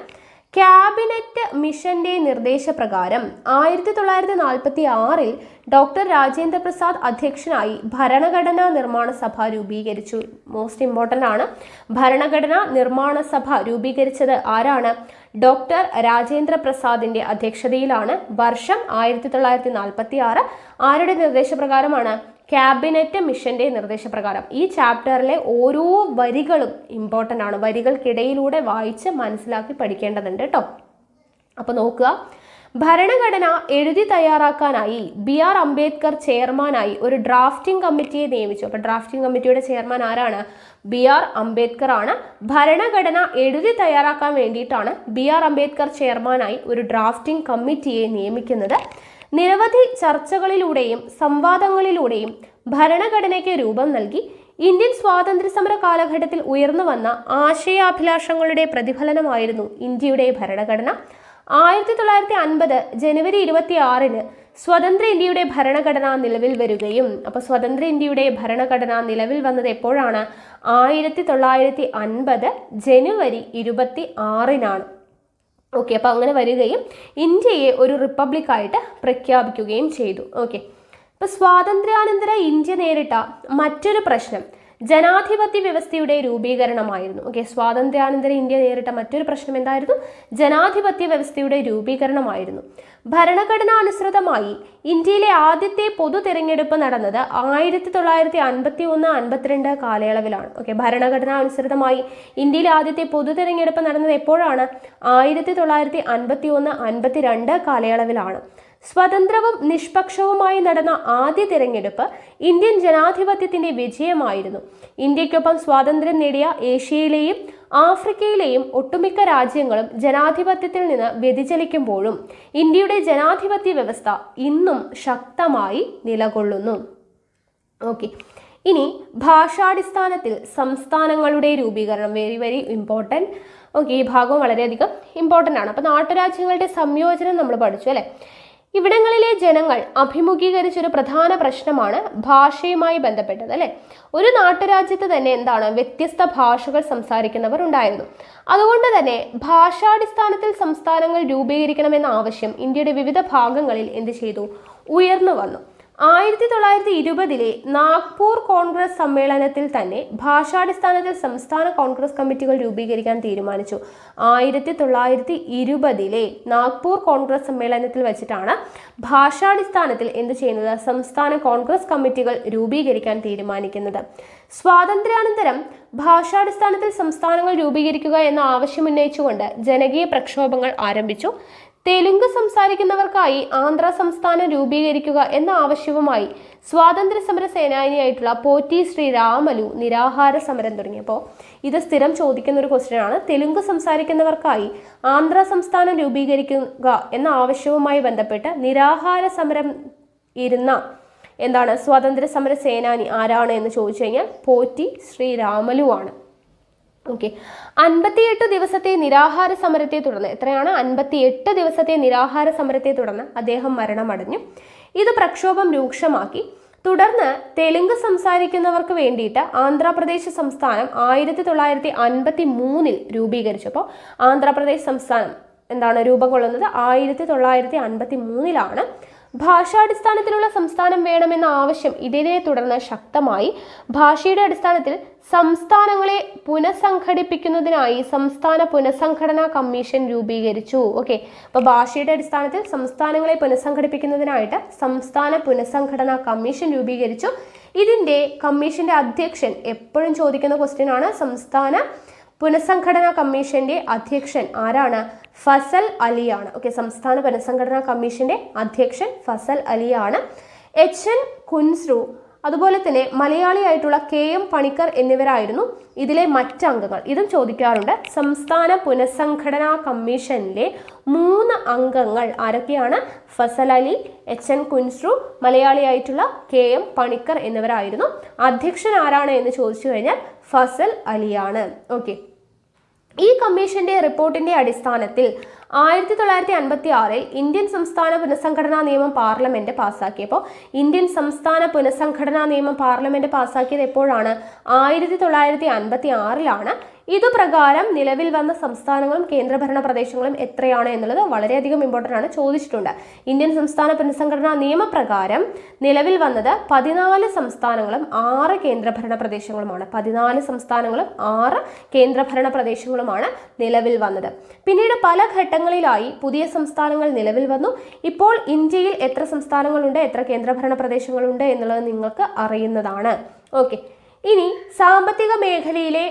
ക്യാബിനറ്റ് മിഷന്റെ നിർദ്ദേശപ്രകാരം 1946 ഡോക്ടർ രാജേന്ദ്ര പ്രസാദ് അധ്യക്ഷനായി ഭരണഘടനാ നിർമ്മാണ സഭ രൂപീകരിച്ചു. മോസ്റ്റ് ഇമ്പോർട്ടൻ്റ് ആണ്. ഭരണഘടനാ നിർമ്മാണ സഭ രൂപീകരിച്ചത് ആരാണ്? ഡോക്ടർ രാജേന്ദ്ര പ്രസാദിന്റെ അധ്യക്ഷതയിലാണ്. വർഷം 1946. ആരുടെ നിർദ്ദേശപ്രകാരമാണ്? ക്യാബിനറ്റ് മിഷന്റെ നിർദ്ദേശപ്രകാരം. ഈ ചാപ്റ്ററിലെ ഓരോ വരികളും ഇമ്പോർട്ടൻ്റ് ആണ്. വരികൾക്കിടയിലൂടെ വായിച്ച് മനസ്സിലാക്കി പഠിക്കേണ്ടതുണ്ട് കേട്ടോ. അപ്പോൾ നോക്കുക, ഭരണഘടന എഴുതി തയ്യാറാക്കാനായി BR അംബേദ്കർ ചെയർമാനായി ഒരു ഡ്രാഫ്റ്റിംഗ് കമ്മിറ്റിയെ നിയമിച്ചു. അപ്പോൾ ഡ്രാഫ്റ്റിംഗ് കമ്മിറ്റിയുടെ ചെയർമാൻ ആരാണ്? BR അംബേദ്കർ ആണ്. ഭരണഘടന എഴുതി തയ്യാറാക്കാൻ വേണ്ടിയിട്ടാണ് BR അംബേദ്കർ ചെയർമാനായി ഒരു ഡ്രാഫ്റ്റിംഗ് കമ്മിറ്റിയെ നിയമിക്കുന്നത്. നിരവധി ചർച്ചകളിലൂടെയും സംവാദങ്ങളിലൂടെയും ഭരണഘടനയ്ക്ക് രൂപം നൽകി. ഇന്ത്യൻ സ്വാതന്ത്ര്യ സമര കാലഘട്ടത്തിൽ ഉയർന്നു വന്ന ആശയാഭിലാഷങ്ങളുടെ പ്രതിഫലനമായിരുന്നു ഇന്ത്യയുടെ ഭരണഘടന. 1950 ജനുവരി 26 സ്വതന്ത്ര ഇന്ത്യയുടെ ഭരണഘടന നിലവിൽ വരികയും, അപ്പോൾ സ്വതന്ത്ര ഇന്ത്യയുടെ ഭരണഘടന നിലവിൽ വന്നത് എപ്പോഴാണ്? 1950 ജനുവരി 26 ഓക്കെ. അപ്പോൾ അങ്ങനെ വരികയും ഇന്ത്യയെ ഒരു റിപ്പബ്ലിക്കായിട്ട് പ്രഖ്യാപിക്കുകയും ചെയ്തു. ഓക്കെ. അപ്പോൾ സ്വാതന്ത്ര്യാനന്തര ഇന്ത്യ നേരിട്ട മറ്റൊരു പ്രശ്നം ജനാധിപത്യ വ്യവസ്ഥയുടെ രൂപീകരണമായിരുന്നു. ഓക്കെ. സ്വാതന്ത്ര്യാനന്തര ഇന്ത്യ നേരിട്ട മറ്റൊരു പ്രശ്നം എന്തായിരുന്നു? ജനാധിപത്യ വ്യവസ്ഥയുടെ രൂപീകരണമായിരുന്നു. ഭരണഘടനാനുസൃതമായി ഇന്ത്യയിലെ ആദ്യത്തെ പൊതു തിരഞ്ഞെടുപ്പ് നടന്നത് 1951-52 കാലയളവിലാണ്. ഓക്കെ. ഭരണഘടനാനുസൃതമായി ഇന്ത്യയിലെ ആദ്യത്തെ പൊതു തിരഞ്ഞെടുപ്പ് നടന്നത് എപ്പോഴാണ്? 1951-52 കാലയളവിലാണ്. സ്വതന്ത്രവും നിഷ്പക്ഷവുമായി നടന്ന ആദ്യ തിരഞ്ഞെടുപ്പ് ഇന്ത്യൻ ജനാധിപത്യത്തിന്റെ വിജയമായിരുന്നു. ഇന്ത്യക്കൊപ്പം സ്വാതന്ത്ര്യം നേടിയ ഏഷ്യയിലെയും ആഫ്രിക്കയിലെയും ഒട്ടുമിക്ക രാജ്യങ്ങളും ജനാധിപത്യത്തിൽ നിന്ന് വ്യതിചലിക്കുമ്പോഴും ഇന്ത്യയുടെ ജനാധിപത്യ വ്യവസ്ഥ ഇന്നും ശക്തമായി നിലകൊള്ളുന്നു. ഓക്കെ. ഇനി ഭാഷാടിസ്ഥാനത്തിൽ സംസ്ഥാനങ്ങളുടെ രൂപീകരണം, വെരി ഇമ്പോർട്ടൻറ്റ്. ഓക്കെ. ഈ ഭാഗം വളരെയധികം ഇമ്പോർട്ടൻ്റ് ആണ്. അപ്പോൾ നാട്ടുരാജ്യങ്ങളുടെ സംയോജനം നമ്മൾ പഠിച്ചു അല്ലേ? ഇവിടങ്ങളിലെ ജനങ്ങൾ അഭിമുഖീകരിച്ചൊരു പ്രധാന പ്രശ്നമാണ് ഭാഷയുമായി ബന്ധപ്പെട്ടത് അല്ലേ? ഒരു നാട്ടുരാജ്യത്ത് തന്നെ എന്താണ്, വ്യത്യസ്ത ഭാഷകൾ സംസാരിക്കുന്നവർ ഉണ്ടായിരുന്നു. അതുകൊണ്ട് തന്നെ ഭാഷാടിസ്ഥാനത്തിൽ സംസ്ഥാനങ്ങൾ രൂപീകരിക്കണമെന്ന ആവശ്യം ഇന്ത്യയുടെ വിവിധ ഭാഗങ്ങളിൽ എന്ത് ചെയ്തു? ഉയർന്നു വന്നു. 1920 നാഗ്പൂർ കോൺഗ്രസ് സമ്മേളനത്തിൽ തന്നെ ഭാഷാടിസ്ഥാനത്തിൽ സംസ്ഥാന കോൺഗ്രസ് കമ്മിറ്റികൾ രൂപീകരിക്കാൻ തീരുമാനിച്ചു. 1920 നാഗ്പൂർ കോൺഗ്രസ് സമ്മേളനത്തിൽ വെച്ചിട്ടാണ് ഭാഷാടിസ്ഥാനത്തിൽ എന്ത് ചെയ്യുന്നത്? സംസ്ഥാന കോൺഗ്രസ് കമ്മിറ്റികൾ രൂപീകരിക്കാൻ തീരുമാനിക്കുന്നത്. സ്വാതന്ത്ര്യാനന്തരം ഭാഷാടിസ്ഥാനത്തിൽ സംസ്ഥാനങ്ങൾ രൂപീകരിക്കുക എന്ന ആവശ്യം ഉന്നയിച്ചുകൊണ്ട് ജനകീയ പ്രക്ഷോഭങ്ങൾ ആരംഭിച്ചു. തെലുങ്ക് സംസാരിക്കുന്നവർക്കായി ആന്ധ്ര സംസ്ഥാനം രൂപീകരിക്കുക എന്ന ആവശ്യവുമായി സ്വാതന്ത്ര്യ സമര സേനാനിയായിട്ടുള്ള പോറ്റി ശ്രീരാമലു നിരാഹാര സമരം തുടങ്ങിയപ്പോൾ ഇത് സ്ഥിരം ചോദിക്കുന്ന ഒരു ക്വസ്റ്റ്യൻ ആണ്. തെലുങ്ക് സംസാരിക്കുന്നവർക്കായി ആന്ധ്ര സംസ്ഥാനം രൂപീകരിക്കുക എന്ന ആവശ്യവുമായി ബന്ധപ്പെട്ട് നിരാഹാര സമരം ഇരുന്ന എന്താണ് സ്വാതന്ത്ര്യ സമര സേനാനി ആരാണ് എന്ന് ചോദിച്ചു കഴിഞ്ഞാൽ പോറ്റി ശ്രീരാമലു ആണ്. ഓക്കെ. 58 ദിവസത്തെ നിരാഹാര സമരത്തെ തുടർന്ന്, എത്രയാണ്? 58 ദിവസത്തെ നിരാഹാര സമരത്തെ തുടർന്ന് അദ്ദേഹം മരണമടഞ്ഞു. ഇത് പ്രക്ഷോഭം രൂക്ഷമാക്കി. തുടർന്ന് തെലുങ്ക് സംസാരിക്കുന്നവർക്ക് വേണ്ടിയിട്ട് ആന്ധ്രാപ്രദേശ് സംസ്ഥാനം 1953 രൂപീകരിച്ചു. അപ്പോൾ ആന്ധ്രാപ്രദേശ് സംസ്ഥാനം എന്താണ് രൂപം കൊള്ളുന്നത്? 1953 ഭാഷാടിസ്ഥാനത്തിലുള്ള സംസ്ഥാനം വേണമെന്ന ആവശ്യം ഇതിനെ തുടർന്ന് ശക്തമായി. ഭാഷയുടെ അടിസ്ഥാനത്തിൽ സംസ്ഥാനങ്ങളെ പുനഃസംഘടിപ്പിക്കുന്നതിനായി സംസ്ഥാന പുനഃസംഘടനാ കമ്മീഷൻ രൂപീകരിച്ചു. ഓക്കെ. അപ്പോൾ ഭാഷയുടെ അടിസ്ഥാനത്തിൽ സംസ്ഥാനങ്ങളെ പുനഃസംഘടിപ്പിക്കുന്നതിനായിട്ട് സംസ്ഥാന പുനഃസംഘടനാ കമ്മീഷൻ രൂപീകരിച്ചു. ഇതിന്റെ കമ്മീഷന്റെ അധ്യക്ഷൻ എപ്പോഴും ചോദിക്കുന്ന ക്വസ്റ്റ്യൻ ആണ്. സംസ്ഥാന പുനഃസംഘടനാ കമ്മീഷന്റെ അധ്യക്ഷൻ ആരാണ്? ഫസൽ അലിയാണ്. ഓക്കെ. സംസ്ഥാന പുനഃസംഘടനാ കമ്മീഷന്റെ അധ്യക്ഷൻ ഫസൽ അലിയാണ്. HN കുൻസ്രു, അതുപോലെ തന്നെ മലയാളിയായിട്ടുള്ള KM പണിക്കർ എന്നിവരായിരുന്നു ഇതിലെ മറ്റംഗങ്ങൾ. ഇതും ചോദിക്കാറുണ്ട്. സംസ്ഥാന പുനഃസംഘടനാ കമ്മീഷനിലെ 3 അംഗങ്ങൾ ആരൊക്കെയാണ്? ഫസൽ അലി, HN കുൻസ്രു, മലയാളിയായിട്ടുള്ള KM പണിക്കർ എന്നിവരായിരുന്നു. അധ്യക്ഷൻ ആരാണ് എന്ന് ചോദിച്ചു കഴിഞ്ഞാൽ ഫസൽ അലിയാണ്. ഓക്കെ. ഈ കമ്മീഷന്റെ റിപ്പോർട്ടിന്റെ അടിസ്ഥാനത്തിൽ 1956 ഇന്ത്യൻ സംസ്ഥാന പുനഃസംഘടനാ നിയമം പാർലമെന്റ് പാസ്സാക്കിയപ്പോൾ ഇന്ത്യൻ സംസ്ഥാന പുനഃസംഘടനാ നിയമം പാർലമെന്റ് പാസ്സാക്കിയത് എപ്പോഴാണ്? 1956 ഇതുപ്രകാരം നിലവിൽ വന്ന സംസ്ഥാനങ്ങളും കേന്ദ്രഭരണ പ്രദേശങ്ങളും എത്രയാണ് എന്നുള്ളത് വളരെയധികം ഇമ്പോർട്ടൻ്റ് ആണ്, ചോദിച്ചിട്ടുണ്ട്. ഇന്ത്യൻ സംസ്ഥാന പുനഃസംഘടനാ നിയമപ്രകാരം നിലവിൽ വന്നത് 14 സംസ്ഥാനങ്ങളും 6 കേന്ദ്രഭരണ പ്രദേശങ്ങളുമാണ്. 14 സംസ്ഥാനങ്ങളും 6 കേന്ദ്രഭരണ പ്രദേശങ്ങളുമാണ് നിലവിൽ വന്നത്. പിന്നീട് പല ഘട്ടങ്ങളിലായി പുതിയ സംസ്ഥാനങ്ങൾ നിലവിൽ വന്നു. ഇപ്പോൾ ഇന്ത്യയിൽ എത്ര സംസ്ഥാനങ്ങളുണ്ട്, എത്ര കേന്ദ്രഭരണ പ്രദേശങ്ങളുണ്ട് എന്നുള്ളത് നിങ്ങൾക്ക് അറിയുന്നതാണ്. ഓക്കെ, ഇനി സാമ്പത്തിക മേഖലയിലെ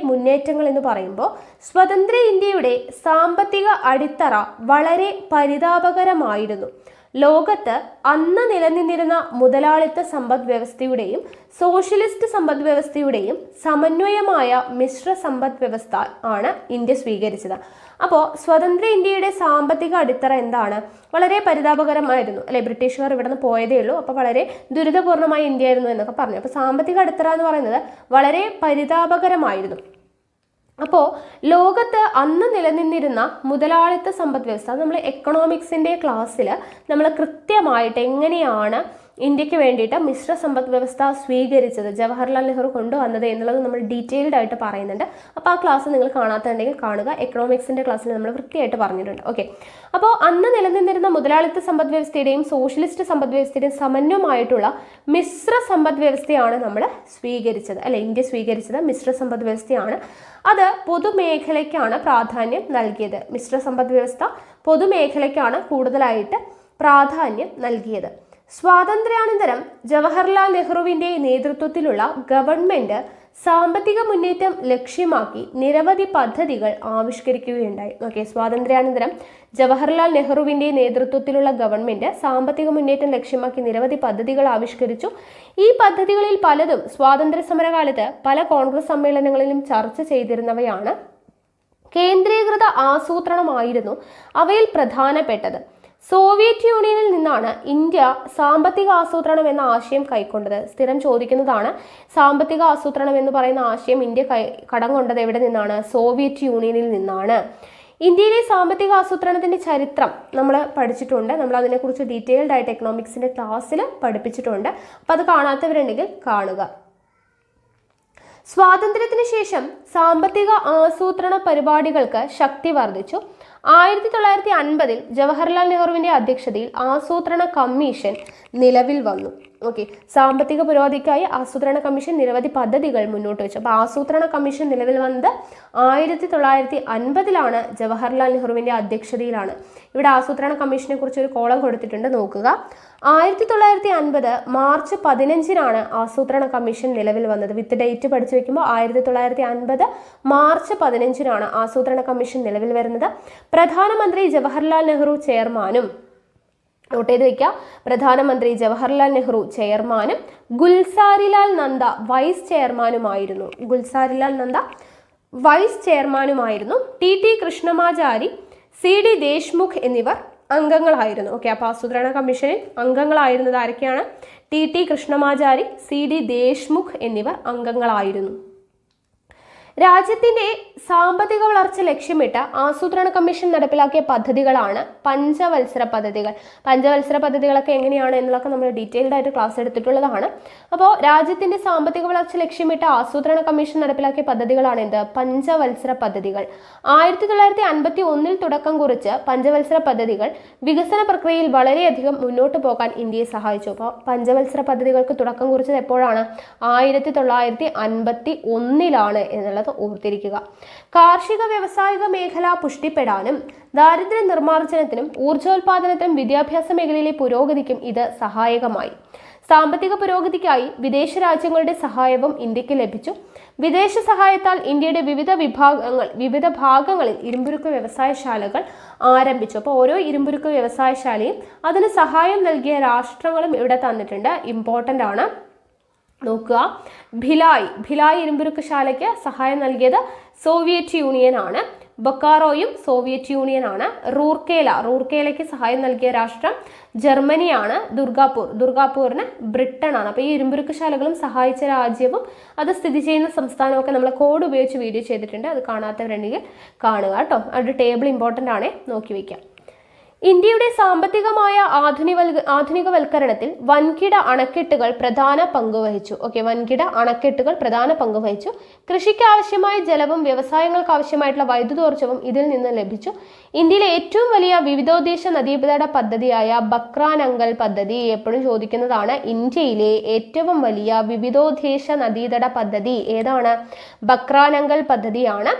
മുന്നേറ്റങ്ങൾ എന്ന് പറയുമ്പോൾ സ്വതന്ത്ര ഇന്ത്യയുടെ സാമ്പത്തിക അടിത്തറ വളരെ പരിതാപകരമായിരുന്നു. ലോകത്ത് അന്ന് നിലനിന്നിരുന്ന മുതലാളിത്ത സമ്പദ് വ്യവസ്ഥയുടെയും സോഷ്യലിസ്റ്റ് സമ്പദ് വ്യവസ്ഥയുടെയും സമന്വയമായ മിശ്ര സമ്പദ് വ്യവസ്ഥ ആണ് ഇന്ത്യ സ്വീകരിച്ചത്. അപ്പോൾ സ്വതന്ത്ര ഇന്ത്യയുടെ സാമ്പത്തിക അടിത്തറ എന്താണ്? വളരെ പരിതാപകരമായിരുന്നു അല്ലെ. ബ്രിട്ടീഷുകാർ ഇവിടെ നിന്ന് പോയതേ ഉള്ളൂ, അപ്പോൾ വളരെ ദുരിതപൂർണമായ ഇന്ത്യ ആയിരുന്നു എന്നൊക്കെ പറഞ്ഞു. അപ്പോൾ സാമ്പത്തിക അടിത്തറ എന്ന് പറയുന്നത് വളരെ പരിതാപകരമായിരുന്നു. അപ്പോൾ ലോകത്ത് അന്ന് നിലനിന്നിരുന്ന മുതലാളിത്ത സമ്പദ് വ്യവസ്ഥ, നമ്മൾ എക്കണോമിക്സിൻ്റെ ക്ലാസ്സിൽ നമ്മൾ കൃത്യമായിട്ട് എങ്ങനെയാണ് ഇന്ത്യക്ക് വേണ്ടിയിട്ട് മിശ്ര സമ്പദ് വ്യവസ്ഥ സ്വീകരിച്ചത്, ജവഹർലാൽ നെഹ്റു കൊണ്ടുവന്നത് എന്നുള്ളത് നമ്മൾ ഡീറ്റെയിൽഡ് ആയിട്ട് പറയുന്നുണ്ട്. അപ്പോൾ ആ ക്ലാസ് നിങ്ങൾ കാണാത്തുണ്ടെങ്കിൽ കാണുക. എക്കണോമിക്സിൻ്റെ ക്ലാസ്സിൽ നമ്മൾ വൃത്തിയായിട്ട് പറഞ്ഞിട്ടുണ്ട്. ഓക്കെ, അപ്പോൾ അന്ന് നിലനിന്നിരുന്ന മുതലാളിത്ത സമ്പദ് വ്യവസ്ഥയുടെയും സോഷ്യലിസ്റ്റ് സമ്പദ് വ്യവസ്ഥയുടെയും സമന്വയമായിട്ടുള്ള മിശ്ര സമ്പദ് വ്യവസ്ഥയാണ് നമ്മൾ സ്വീകരിച്ചത് അല്ലെ. ഇന്ത്യ സ്വീകരിച്ചത് മിശ്ര സമ്പദ് വ്യവസ്ഥയാണ്. അത് പൊതുമേഖലയ്ക്കാണ് പ്രാധാന്യം നൽകിയത്. മിശ്ര സമ്പദ് വ്യവസ്ഥ പൊതുമേഖലയ്ക്കാണ് കൂടുതലായിട്ട് പ്രാധാന്യം നൽകിയത്. സ്വാതന്ത്ര്യാനന്തരം ജവഹർലാൽ നെഹ്റുവിൻ്റെ നേതൃത്വത്തിലുള്ള ഗവൺമെന്റ് സാമ്പത്തിക മുന്നേറ്റം ലക്ഷ്യമാക്കി നിരവധി പദ്ധതികൾ ആവിഷ്കരിക്കുകയുണ്ടായി. ഓക്കെ, സ്വാതന്ത്ര്യാനന്തരം ജവഹർലാൽ നെഹ്റുവിൻ്റെ നേതൃത്വത്തിലുള്ള ഗവൺമെന്റ് സാമ്പത്തിക മുന്നേറ്റം ലക്ഷ്യമാക്കി നിരവധി പദ്ധതികൾ ആവിഷ്കരിച്ചു. ഈ പദ്ധതികളിൽ പലതും സ്വാതന്ത്ര്യ സമരകാലത്ത് പല കോൺഗ്രസ് സമ്മേളനങ്ങളിലും ചർച്ച ചെയ്തിരുന്നവയാണ്. കേന്ദ്രീകൃത ആസൂത്രണമായിരുന്നു അവയിൽ പ്രധാനപ്പെട്ടത്. സോവിയറ്റ് യൂണിയനിൽ നിന്നാണ് ഇന്ത്യ സാമ്പത്തിക ആസൂത്രണം എന്ന ആശയം കൈക്കൊണ്ടത്. സ്ഥിരം ചോദിക്കുന്നതാണ്. സാമ്പത്തിക ആസൂത്രണം എന്ന് പറയുന്ന ആശയം ഇന്ത്യ കടം കൊണ്ടത് എവിടെ നിന്നാണ്? സോവിയറ്റ് യൂണിയനിൽ നിന്നാണ്. ഇന്ത്യയിലെ സാമ്പത്തിക ആസൂത്രണത്തിന്റെ ചരിത്രം നമ്മൾ പഠിച്ചിട്ടുണ്ട്. നമ്മൾ അതിനെക്കുറിച്ച് ഡീറ്റെയിൽഡ് ആയിട്ട് എക്കണോമിക്സിന്റെ ക്ലാസ്സിൽ പഠിപ്പിച്ചിട്ടുണ്ട്. അപ്പോൾ അത് കാണാത്തവരുണ്ടെങ്കിൽ കാണുക. സ്വാതന്ത്ര്യത്തിന് ശേഷം സാമ്പത്തിക ആസൂത്രണ പരിപാടികൾക്ക് ശക്തി വർദ്ധിച്ചു. 1950 ജവഹർലാൽ നെഹ്റുവിൻ്റെ അധ്യക്ഷതയിൽ ആസൂത്രണ കമ്മീഷൻ നിലവിൽ വന്നു. ഓക്കെ, സാമ്പത്തിക പുരോഗതിക്കായി ആസൂത്രണ കമ്മീഷൻ നിരവധി പദ്ധതികൾ മുന്നോട്ട് വെച്ചു. അപ്പോൾ ആസൂത്രണ കമ്മീഷൻ നിലവിൽ വന്നത് 1950 ജവഹർലാൽ നെഹ്റുവിൻ്റെ അധ്യക്ഷതയിലാണ്. ഇവിടെ ആസൂത്രണ കമ്മീഷനെ കുറിച്ച് ഒരു കോളം കൊടുത്തിട്ടുണ്ട്, നോക്കുക. 1950 മാർച്ച് 15 ആസൂത്രണ കമ്മീഷൻ നിലവിൽ വന്നത്. വിത്ത് ഡേറ്റ് പഠിച്ചു വെക്കുമ്പോൾ 1950 മാർച്ച് 15 ആസൂത്രണ കമ്മീഷൻ നിലവിൽ വരുന്നത്. പ്രധാനമന്ത്രി ജവഹർലാൽ നെഹ്റു ചെയർമാനും, നോട്ട് ചെയ്ത് വെക്കാം, പ്രധാനമന്ത്രി ജവഹർലാൽ നെഹ്റു ചെയർമാനും ഗുൽസാരിലാൽ നന്ദ വൈസ് ചെയർമാനുമായിരുന്നു. ടി കൃഷ്ണമാചാരി, CD ദേശ്മുഖ് എന്നിവർ അംഗങ്ങളായിരുന്നു. ഓക്കെ, അപ്പോൾ ആസൂത്രണ കമ്മീഷനിൽ അംഗങ്ങളായിരുന്നത് ആരൊക്കെയാണ്? ടി കൃഷ്ണമാചാരി, CD ദേശ്മുഖ് എന്നിവർ അംഗങ്ങളായിരുന്നു. രാജ്യത്തിന്റെ സാമ്പത്തിക വളർച്ച ലക്ഷ്യമിട്ട് ആസൂത്രണ കമ്മീഷൻ നടപ്പിലാക്കിയ പദ്ധതികളാണ് പഞ്ചവത്സര പദ്ധതികൾ. പഞ്ചവത്സര പദ്ധതികളൊക്കെ എങ്ങനെയാണ് എന്നുള്ളതൊക്കെ നമ്മൾ ഡീറ്റെയിൽഡ് ആയിട്ട് ക്ലാസ് എടുത്തിട്ടുള്ളതാണ്. അപ്പോൾ രാജ്യത്തിന്റെ സാമ്പത്തിക വളർച്ച ലക്ഷ്യമിട്ട് ആസൂത്രണ കമ്മീഷൻ നടപ്പിലാക്കിയ പദ്ധതികളാണ് എന്ത്? പഞ്ചവത്സര പദ്ധതികൾ. 1951 തുടക്കം കുറിച്ച് പഞ്ചവത്സര പദ്ധതികൾ വികസന പ്രക്രിയയിൽ വളരെയധികം മുന്നോട്ട് പോകാൻ ഇന്ത്യയെ സഹായിച്ചു. അപ്പോൾ പഞ്ചവത്സര പദ്ധതികൾക്ക് തുടക്കം കുറിച്ചത് എപ്പോഴാണ്? 1951 എന്നുള്ളത് ഓർത്തിരിക്കുക. കാർഷിക വ്യവസായിക മേഖല പുഷ്ടിപ്പെടാനും ദാരിദ്ര്യ നിർമ്മാർജ്ജനത്തിനും ഊർജ്ജോൽപാദനത്തിനും വിദ്യാഭ്യാസ മേഖലയിലെ പുരോഗതിക്കും ഇത് സഹായകമായി. സാമ്പത്തിക പുരോഗതിക്കായി വിദേശ രാജ്യങ്ങളുടെ സഹായവും ഇന്ത്യക്ക് ലഭിച്ചു. വിദേശ സഹായത്താൽ ഇന്ത്യയുടെ വിവിധ ഭാഗങ്ങളിൽ ഇരുമ്പുരുക്ക് വ്യവസായശാലകൾ ആരംഭിച്ചു. അപ്പോൾ ഓരോ ഇരുമ്പുരുക്ക് വ്യവസായശാലയും അതിന് സഹായം നൽകിയ രാഷ്ട്രങ്ങളും ഇവിടെ തന്നിട്ടുണ്ട്, ഇമ്പോർട്ടൻ്റ് ആണ്, നോക്കുക. ഭിലായ് ഇരുമ്പുരുക്ക് ശാലയ്ക്ക് സഹായം നൽകിയത് സോവിയറ്റ് യൂണിയൻ ആണ്. ബൊക്കാറോയും സോവിയറ്റ് യൂണിയൻ ആണ്. റൂർക്കേലയ്ക്ക് സഹായം നൽകിയ രാഷ്ട്രം ജർമ്മനിയാണ്. ദുർഗാപൂരിന് ബ്രിട്ടൻ ആണ്. അപ്പോൾ ഈ ഇരുമ്പുരുക്ക് ശാലകളും സഹായിച്ച രാജ്യവും അത് സ്ഥിതി ചെയ്യുന്ന സംസ്ഥാനമൊക്കെ നമ്മൾ കോഡ് ഉപയോഗിച്ച് വീഡിയോ ചെയ്തിട്ടുണ്ട്. അത് കാണാത്തവരുണ്ടെങ്കിൽ കാണുക കേട്ടോ. അതിൻ്റെ ടേബിൾ ഇമ്പോർട്ടൻ്റ് ആണ്, നോക്കി വയ്ക്കാം. ഇന്ത്യയുടെ സാമ്പത്തികമായ ആധുനികവൽക്കരണത്തിൽ വൻകിട അണക്കെട്ടുകൾ പ്രധാന പങ്കുവഹിച്ചു. വൻകിട അണക്കെട്ടുകൾ പ്രധാന പങ്കുവഹിച്ചു. കൃഷിക്ക് ആവശ്യമായ ജലവും വ്യവസായങ്ങൾക്ക് ആവശ്യമായിട്ടുള്ള വൈദ്യുതോർജ്ജവും ഇതിൽ നിന്ന് ലഭിച്ചു. ഇന്ത്യയിലെ ഏറ്റവും വലിയ വിവിധോദ്ദേശ നദീതട പദ്ധതിയായ ബക്രാനങ്കൽ പദ്ധതി എപ്പോഴും ചോദിക്കുന്നതാണ്. ഇന്ത്യയിലെ ഏറ്റവും വലിയ വിവിധോദ്ദേശ നദീതട പദ്ധതി ഏതാണ്? ബക്രാനങ്കൽ പദ്ധതിയാണ്.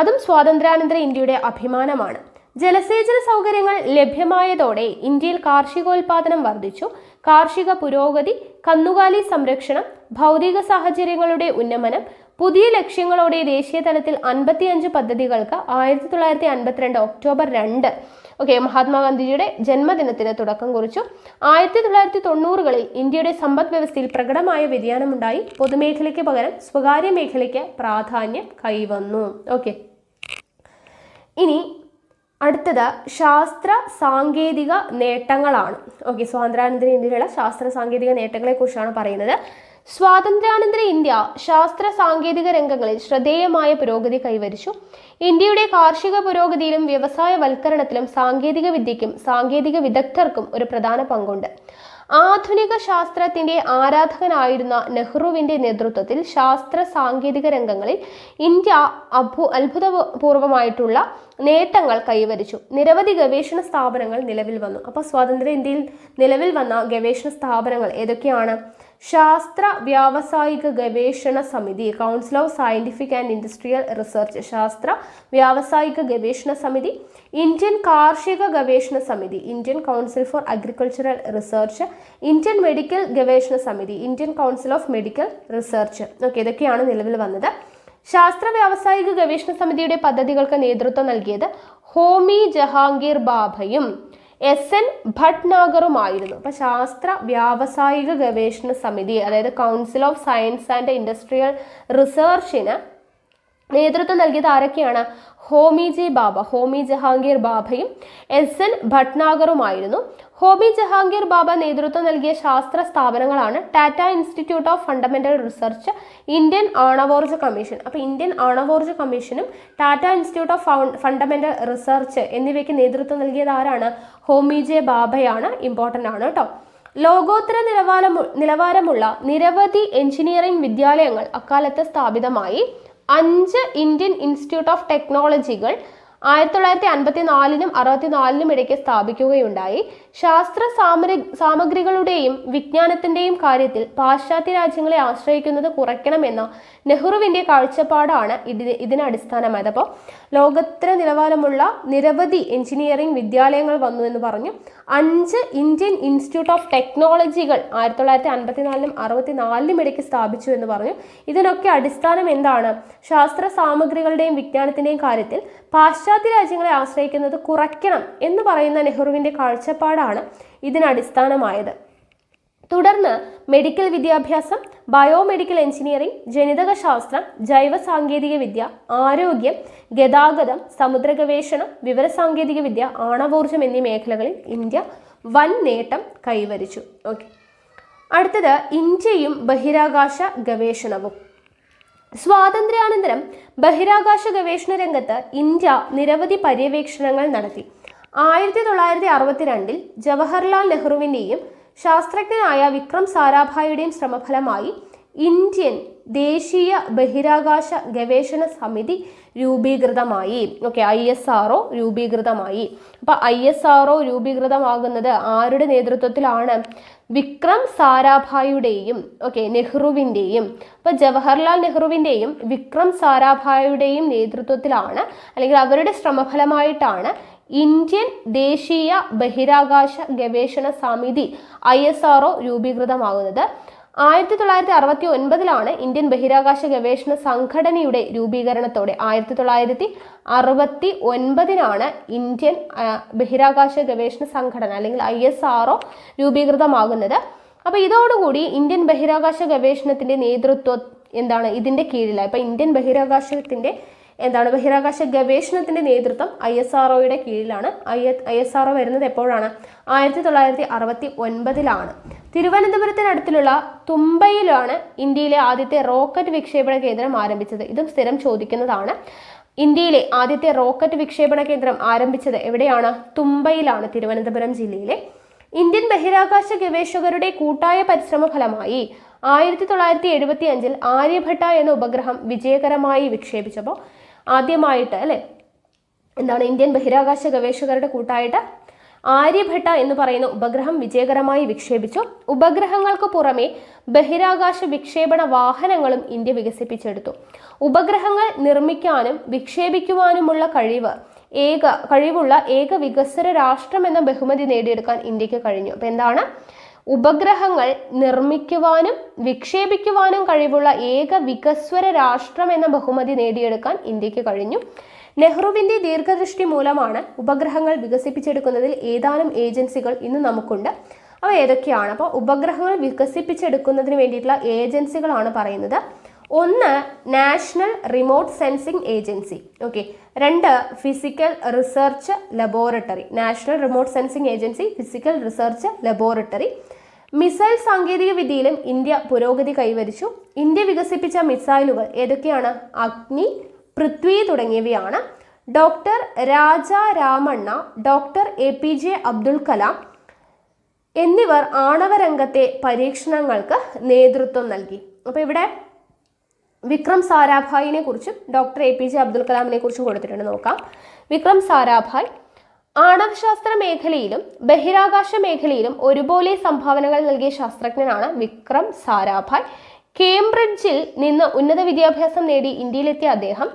അതും സ്വാതന്ത്ര്യാനന്തര ഇന്ത്യയുടെ അഭിമാനമാണ്. ജലസേചന സൗകര്യങ്ങൾ ലഭ്യമായതോടെ ഇന്ത്യയിൽ കാർഷികോൽപാദനം വർദ്ധിച്ചു. കാർഷിക പുരോഗതി, കന്നുകാലി സംരക്ഷണം, ഭൗതിക സാഹചര്യങ്ങളുടെ ഉന്നമനം, പുതിയ ലക്ഷ്യങ്ങളോടെ ദേശീയ തലത്തിൽ 55 പദ്ധതികൾക്ക് 1952 ഒക്ടോബർ 2 മഹാത്മാഗാന്ധിജിയുടെ ജന്മദിനത്തിന് തുടക്കം കുറിച്ചു. 1990കളിൽ ഇന്ത്യയുടെ സമ്പദ് വ്യവസ്ഥയിൽ പ്രകടമായ വ്യതിയാനമുണ്ടായി. പൊതുമേഖലയ്ക്ക് പകരം സ്വകാര്യ മേഖലയ്ക്ക് പ്രാധാന്യം കൈവന്നു. ഇനി അടുത്തത് ശാസ്ത്ര സാങ്കേതിക നേട്ടങ്ങളാണ്. സ്വാതന്ത്ര്യാനന്തര ഇന്ത്യയിലുള്ള ശാസ്ത്ര സാങ്കേതിക നേട്ടങ്ങളെ കുറിച്ചാണ് പറയുന്നത്. സ്വാതന്ത്ര്യാനന്തര ഇന്ത്യ ശാസ്ത്ര സാങ്കേതിക രംഗങ്ങളിൽ ശ്രദ്ധേയമായ പുരോഗതി കൈവരിച്ചു. ഇന്ത്യയുടെ കാർഷിക പുരോഗതിയിലും വ്യവസായവൽക്കരണത്തിലും സാങ്കേതിക വിദ്യയ്ക്കും സാങ്കേതിക വിദഗ്ധർക്കും ഒരു പ്രധാന പങ്കുണ്ട്. ആധുനിക ശാസ്ത്രത്തിന്റെ ആരാധകനായിരുന്ന നെഹ്റുവിന്റെ നേതൃത്വത്തിൽ ശാസ്ത്ര സാങ്കേതിക രംഗങ്ങളിൽ ഇന്ത്യ അത്ഭുതപൂർവമായിട്ടുള്ള നേട്ടങ്ങൾ കൈവരിച്ചു. നിരവധി ഗവേഷണ സ്ഥാപനങ്ങൾ നിലവിൽ വന്നു. അപ്പോൾ സ്വാതന്ത്ര്യ ഇന്ത്യയിൽ നിലവിൽ വന്ന ഗവേഷണ സ്ഥാപനങ്ങൾ ഏതൊക്കെയാണ്? ശാസ്ത്ര വ്യാവസായിക ഗവേഷണ സമിതി, council of scientific and industrial research, ശാസ്ത്ര വ്യാവസായിക ഗവേഷണ സമിതി, ഇന്ത്യൻ കാർഷിക ഗവേഷണ സമിതി, Indian council for agricultural research, Indian medical ഗവേഷണ സമിതി, Indian council of medical research. ഇതൊക്കെയാണ് നിലവിൽ വന്നത്. ശാസ്ത്ര വ്യാവസായിക ഗവേഷണ സമിതിയുടെ പദ്ധതികൾക്ക് നേതൃത്വം നൽകിയത് ഹോമി ജഹാംഗീർ ബാബയും SN ഭട്നാഗറുമായിരുന്നു. അപ്പൊ ശാസ്ത്ര വ്യാവസായിക ഗവേഷണ സമിതി, അതായത് council of science and industrial റിസർച്ചിന് നേതൃത്വം നൽകിയത് ആരൊക്കെയാണ്? ഹോമി ജഹാംഗീർ ബാബയും SN ഭട്നാഗറുമായിരുന്നു. ഹോമി ജഹാംഗീർ ബാബ നേതൃത്വം നൽകിയ ശാസ്ത്ര സ്ഥാപനങ്ങളാണ് Tata institute of fundamental research, Indian ആണവോർജ കമ്മീഷൻ. അപ്പോൾ ഇന്ത്യൻ ആണവോർജ കമ്മീഷനും Tata institute of fundamental research എന്നിവയ്ക്ക് നേതൃത്വം നൽകിയത് ആരാണ്? ഹോമി ജെ ബാബയാണ്. ഇമ്പോർട്ടൻ്റ് ആണ് കേട്ടോ. ലോകോത്തര നിലവാരമുള്ള നിരവധി എഞ്ചിനീയറിംഗ് വിദ്യാലയങ്ങൾ അക്കാലത്ത് സ്ഥാപിതമായി. 5 ഇന്ത്യൻ ഇൻസ്റ്റിറ്റ്യൂട്ട് ഓഫ് ടെക്നോളജികൾ 1954നും 64നും ഇടയ്ക്ക് സ്ഥാപിക്കുകയുണ്ടായി. ശാസ്ത്ര സാമഗ്രികളുടെയും വിജ്ഞാനത്തിന്റെയും കാര്യത്തിൽ പാശ്ചാത്യ രാജ്യങ്ങളെ ആശ്രയിക്കുന്നത് കുറയ്ക്കണമെന്ന നെഹ്റുവിന്റെ കാഴ്ചപ്പാടാണ് ഇതിന് അടിസ്ഥാനമായത്. അപ്പോൾ ലോകോത്തര നിലവാരമുള്ള നിരവധി എഞ്ചിനീയറിംഗ് വിദ്യാലയങ്ങൾ വന്നു എന്ന് പറഞ്ഞു. 5 ഇന്ത്യൻ ഇൻസ്റ്റിറ്റ്യൂട്ട് ഓഫ് ടെക്നോളജികൾ 1954നും 64നും ഇടയ്ക്ക് സ്ഥാപിച്ചു എന്ന് പറഞ്ഞു. ഇതിനൊക്കെ അടിസ്ഥാനം എന്താണ്? ശാസ്ത്ര സാമഗ്രികളുടെയും വിജ്ഞാനത്തിന്റെയും കാര്യത്തിൽ പാശ്ചാത്യ രാജ്യങ്ങളെ ആശ്രയിക്കുന്നത് കുറയ്ക്കണം എന്ന് പറയുന്ന നെഹ്റുവിന്റെ കാഴ്ചപ്പാടാണ് ഇതിനടിസ്ഥാനമായത്. തുടർന്ന് മെഡിക്കൽ വിദ്യാഭ്യാസം, ബയോമെഡിക്കൽ എഞ്ചിനീയറിംഗ്, ജനിതക ശാസ്ത്രം, ജൈവ സാങ്കേതിക വിദ്യ, ആരോഗ്യം, ഗതാഗതം, സമുദ്ര ഗവേഷണം, വിവരസാങ്കേതിക വിദ്യ, ആണവോർജം എന്നീ മേഖലകളിൽ ഇന്ത്യ വൻ നേട്ടം കൈവരിച്ചു. അടുത്തത് ഇന്ത്യയും ബഹിരാകാശ ഗവേഷണവും. സ്വാതന്ത്ര്യാനന്തരം ബഹിരാകാശ ഗവേഷണ രംഗത്ത് ഇന്ത്യ നിരവധി പര്യവേക്ഷണങ്ങൾ നടത്തി. 1962 ജവഹർലാൽ നെഹ്റുവിൻ്റെയും ശാസ്ത്രജ്ഞനായ വിക്രം സാരാഭായിയുടെയും ശ്രമഫലമായി ഇന്ത്യൻ ദേശീയ ബഹിരാകാശ ഗവേഷണ സമിതി രൂപീകൃതമായി. ISRO രൂപീകൃതമായി. അപ്പൊ ISRO രൂപീകൃതമാകുന്നത് ആരുടെ നേതൃത്വത്തിലാണ്? വിക്രം സാരാഭായിയുടെയും നെഹ്റുവിൻ്റെയും. അപ്പൊ ജവഹർലാൽ നെഹ്റുവിൻ്റെയും വിക്രം സാരാഭായിയുടെയും നേതൃത്വത്തിലാണ്, അല്ലെങ്കിൽ അവരുടെ ശ്രമഫലമായിട്ടാണ് ഇന്ത്യൻ ദേശീയ ബഹിരാകാശ ഗവേഷണ സമിതി ISRO രൂപീകൃതമാകുന്നത്. 1969 ഇന്ത്യൻ ബഹിരാകാശ ഗവേഷണ സംഘടനയുടെ രൂപീകരണത്തോടെ 1969 ഇന്ത്യൻ ബഹിരാകാശ ഗവേഷണ സംഘടന അല്ലെങ്കിൽ ISRO രൂപീകൃതമാകുന്നത്. അപ്പോൾ ഇതോടുകൂടി ഇന്ത്യൻ ബഹിരാകാശ ഗവേഷണത്തിന്റെ നേതൃത്വം എന്താണ്? ഇതിന്റെ കീഴിലായി. ഇപ്പൊ ഇന്ത്യൻ ബഹിരാകാശ ഗവേഷണത്തിന്റെ നേതൃത്വം ISROയുടെ കീഴിലാണ്. ISRO വരുന്നത് എപ്പോഴാണ്? 1969 തിരുവനന്തപുരത്തിനടുത്തുള്ള തുമ്പയിലാണ് ഇന്ത്യയിലെ ആദ്യത്തെ റോക്കറ്റ് വിക്ഷേപണ കേന്ദ്രം ആരംഭിച്ചത്. ഇതും സ്ഥിരം ചോദിക്കുന്നതാണ്. ഇന്ത്യയിലെ ആദ്യത്തെ റോക്കറ്റ് വിക്ഷേപണ കേന്ദ്രം ആരംഭിച്ചത് എവിടെയാണ്? തുമ്പയിലാണ്, തിരുവനന്തപുരം ജില്ലയിലെ. ഇന്ത്യൻ ബഹിരാകാശ ഗവേഷകരുടെ കൂട്ടായ പരിശ്രമ ഫലമായി 1975 ആര്യഭട്ട എന്ന ഉപഗ്രഹം വിജയകരമായി വിക്ഷേപിച്ചപ്പോൾ ആദ്യമായിട്ട് എന്താണ് ഇന്ത്യൻ ബഹിരാകാശ ഗവേഷകരുടെ കൂട്ടായിട്ട് ആര്യഭട്ട എന്ന് പറയുന്ന ഉപഗ്രഹം വിജയകരമായി വിക്ഷേപിച്ചു. ഉപഗ്രഹങ്ങൾക്ക് പുറമെ ബഹിരാകാശ വിക്ഷേപണ വാഹനങ്ങളും ഇന്ത്യ വികസിപ്പിച്ചെടുത്തു. ഉപഗ്രഹങ്ങൾ നിർമ്മിക്കാനും വിക്ഷേപിക്കുവാനുമുള്ള കഴിവുള്ള ഏക വികസ്വര രാഷ്ട്രം എന്ന ബഹുമതി നേടിയെടുക്കാൻ ഇന്ത്യക്ക് കഴിഞ്ഞു. അപ്പൊ എന്താണ്? ഉപഗ്രഹങ്ങൾ നിർമ്മിക്കുവാനും വിക്ഷേപിക്കുവാനും കഴിവുള്ള ഏക വികസ്വര രാഷ്ട്രം എന്ന ബഹുമതി നേടിയെടുക്കാൻ ഇന്ത്യക്ക് കഴിഞ്ഞു. നെഹ്റുവിന്റെ ദീർഘദൃഷ്ടി മൂലമാണ് ഉപഗ്രഹങ്ങൾ വികസിപ്പിച്ചെടുക്കുന്നതിൽ ഏതാനും ഏജൻസികൾ ഇന്ന് നമുക്കുണ്ട്. അവ ഏതൊക്കെയാണ്? അപ്പോൾ ഉപഗ്രഹങ്ങൾ വികസിപ്പിച്ചെടുക്കുന്നതിന് വേണ്ടിയിട്ടുള്ള ഏജൻസികളാണ് പറയുന്നത്. ഒന്ന്, national remote sensing agency. Okay. 2, physical research laboratory. National remote sensing agency, physical research laboratory. Missile സാങ്കേതിക വിദ്യയിലും ഇന്ത്യ പുരോഗതി കൈവരിച്ചു. ഇന്ത്യ വികസിപ്പിച്ച മിസൈലുകൾ ഏതൊക്കെയാണ്? അഗ്നി, പൃഥ്വി തുടങ്ങിയവയാണ്. Doctor Raja Ramanna, doctor APJ Abdul Kalam എന്നിവർ ആണവരംഗത്തെ പരീക്ഷണങ്ങൾക്ക് നേതൃത്വം നൽകി. അപ്പോൾ ഇവിടെ വിക്രം സാരാഭായിനെ കുറിച്ചും ഡോക്ടർ APJ അബ്ദുൽ കലാമിനെ കുറിച്ചും കൊടുത്തിട്ടുണ്ട്, നോക്കാം. വിക്രം സാരാഭായ് ആണവശാസ്ത്ര മേഖലയിലും ബഹിരാകാശ മേഖലയിലും ഒരുപോലെ സംഭാവനകൾ നൽകിയ ശാസ്ത്രജ്ഞനാണ് വിക്രം സാരാഭായ്. കേംബ്രിഡ്ജിൽ നിന്ന് ഉന്നത വിദ്യാഭ്യാസം നേടി ഇന്ത്യയിലെത്തിയ അദ്ദേഹം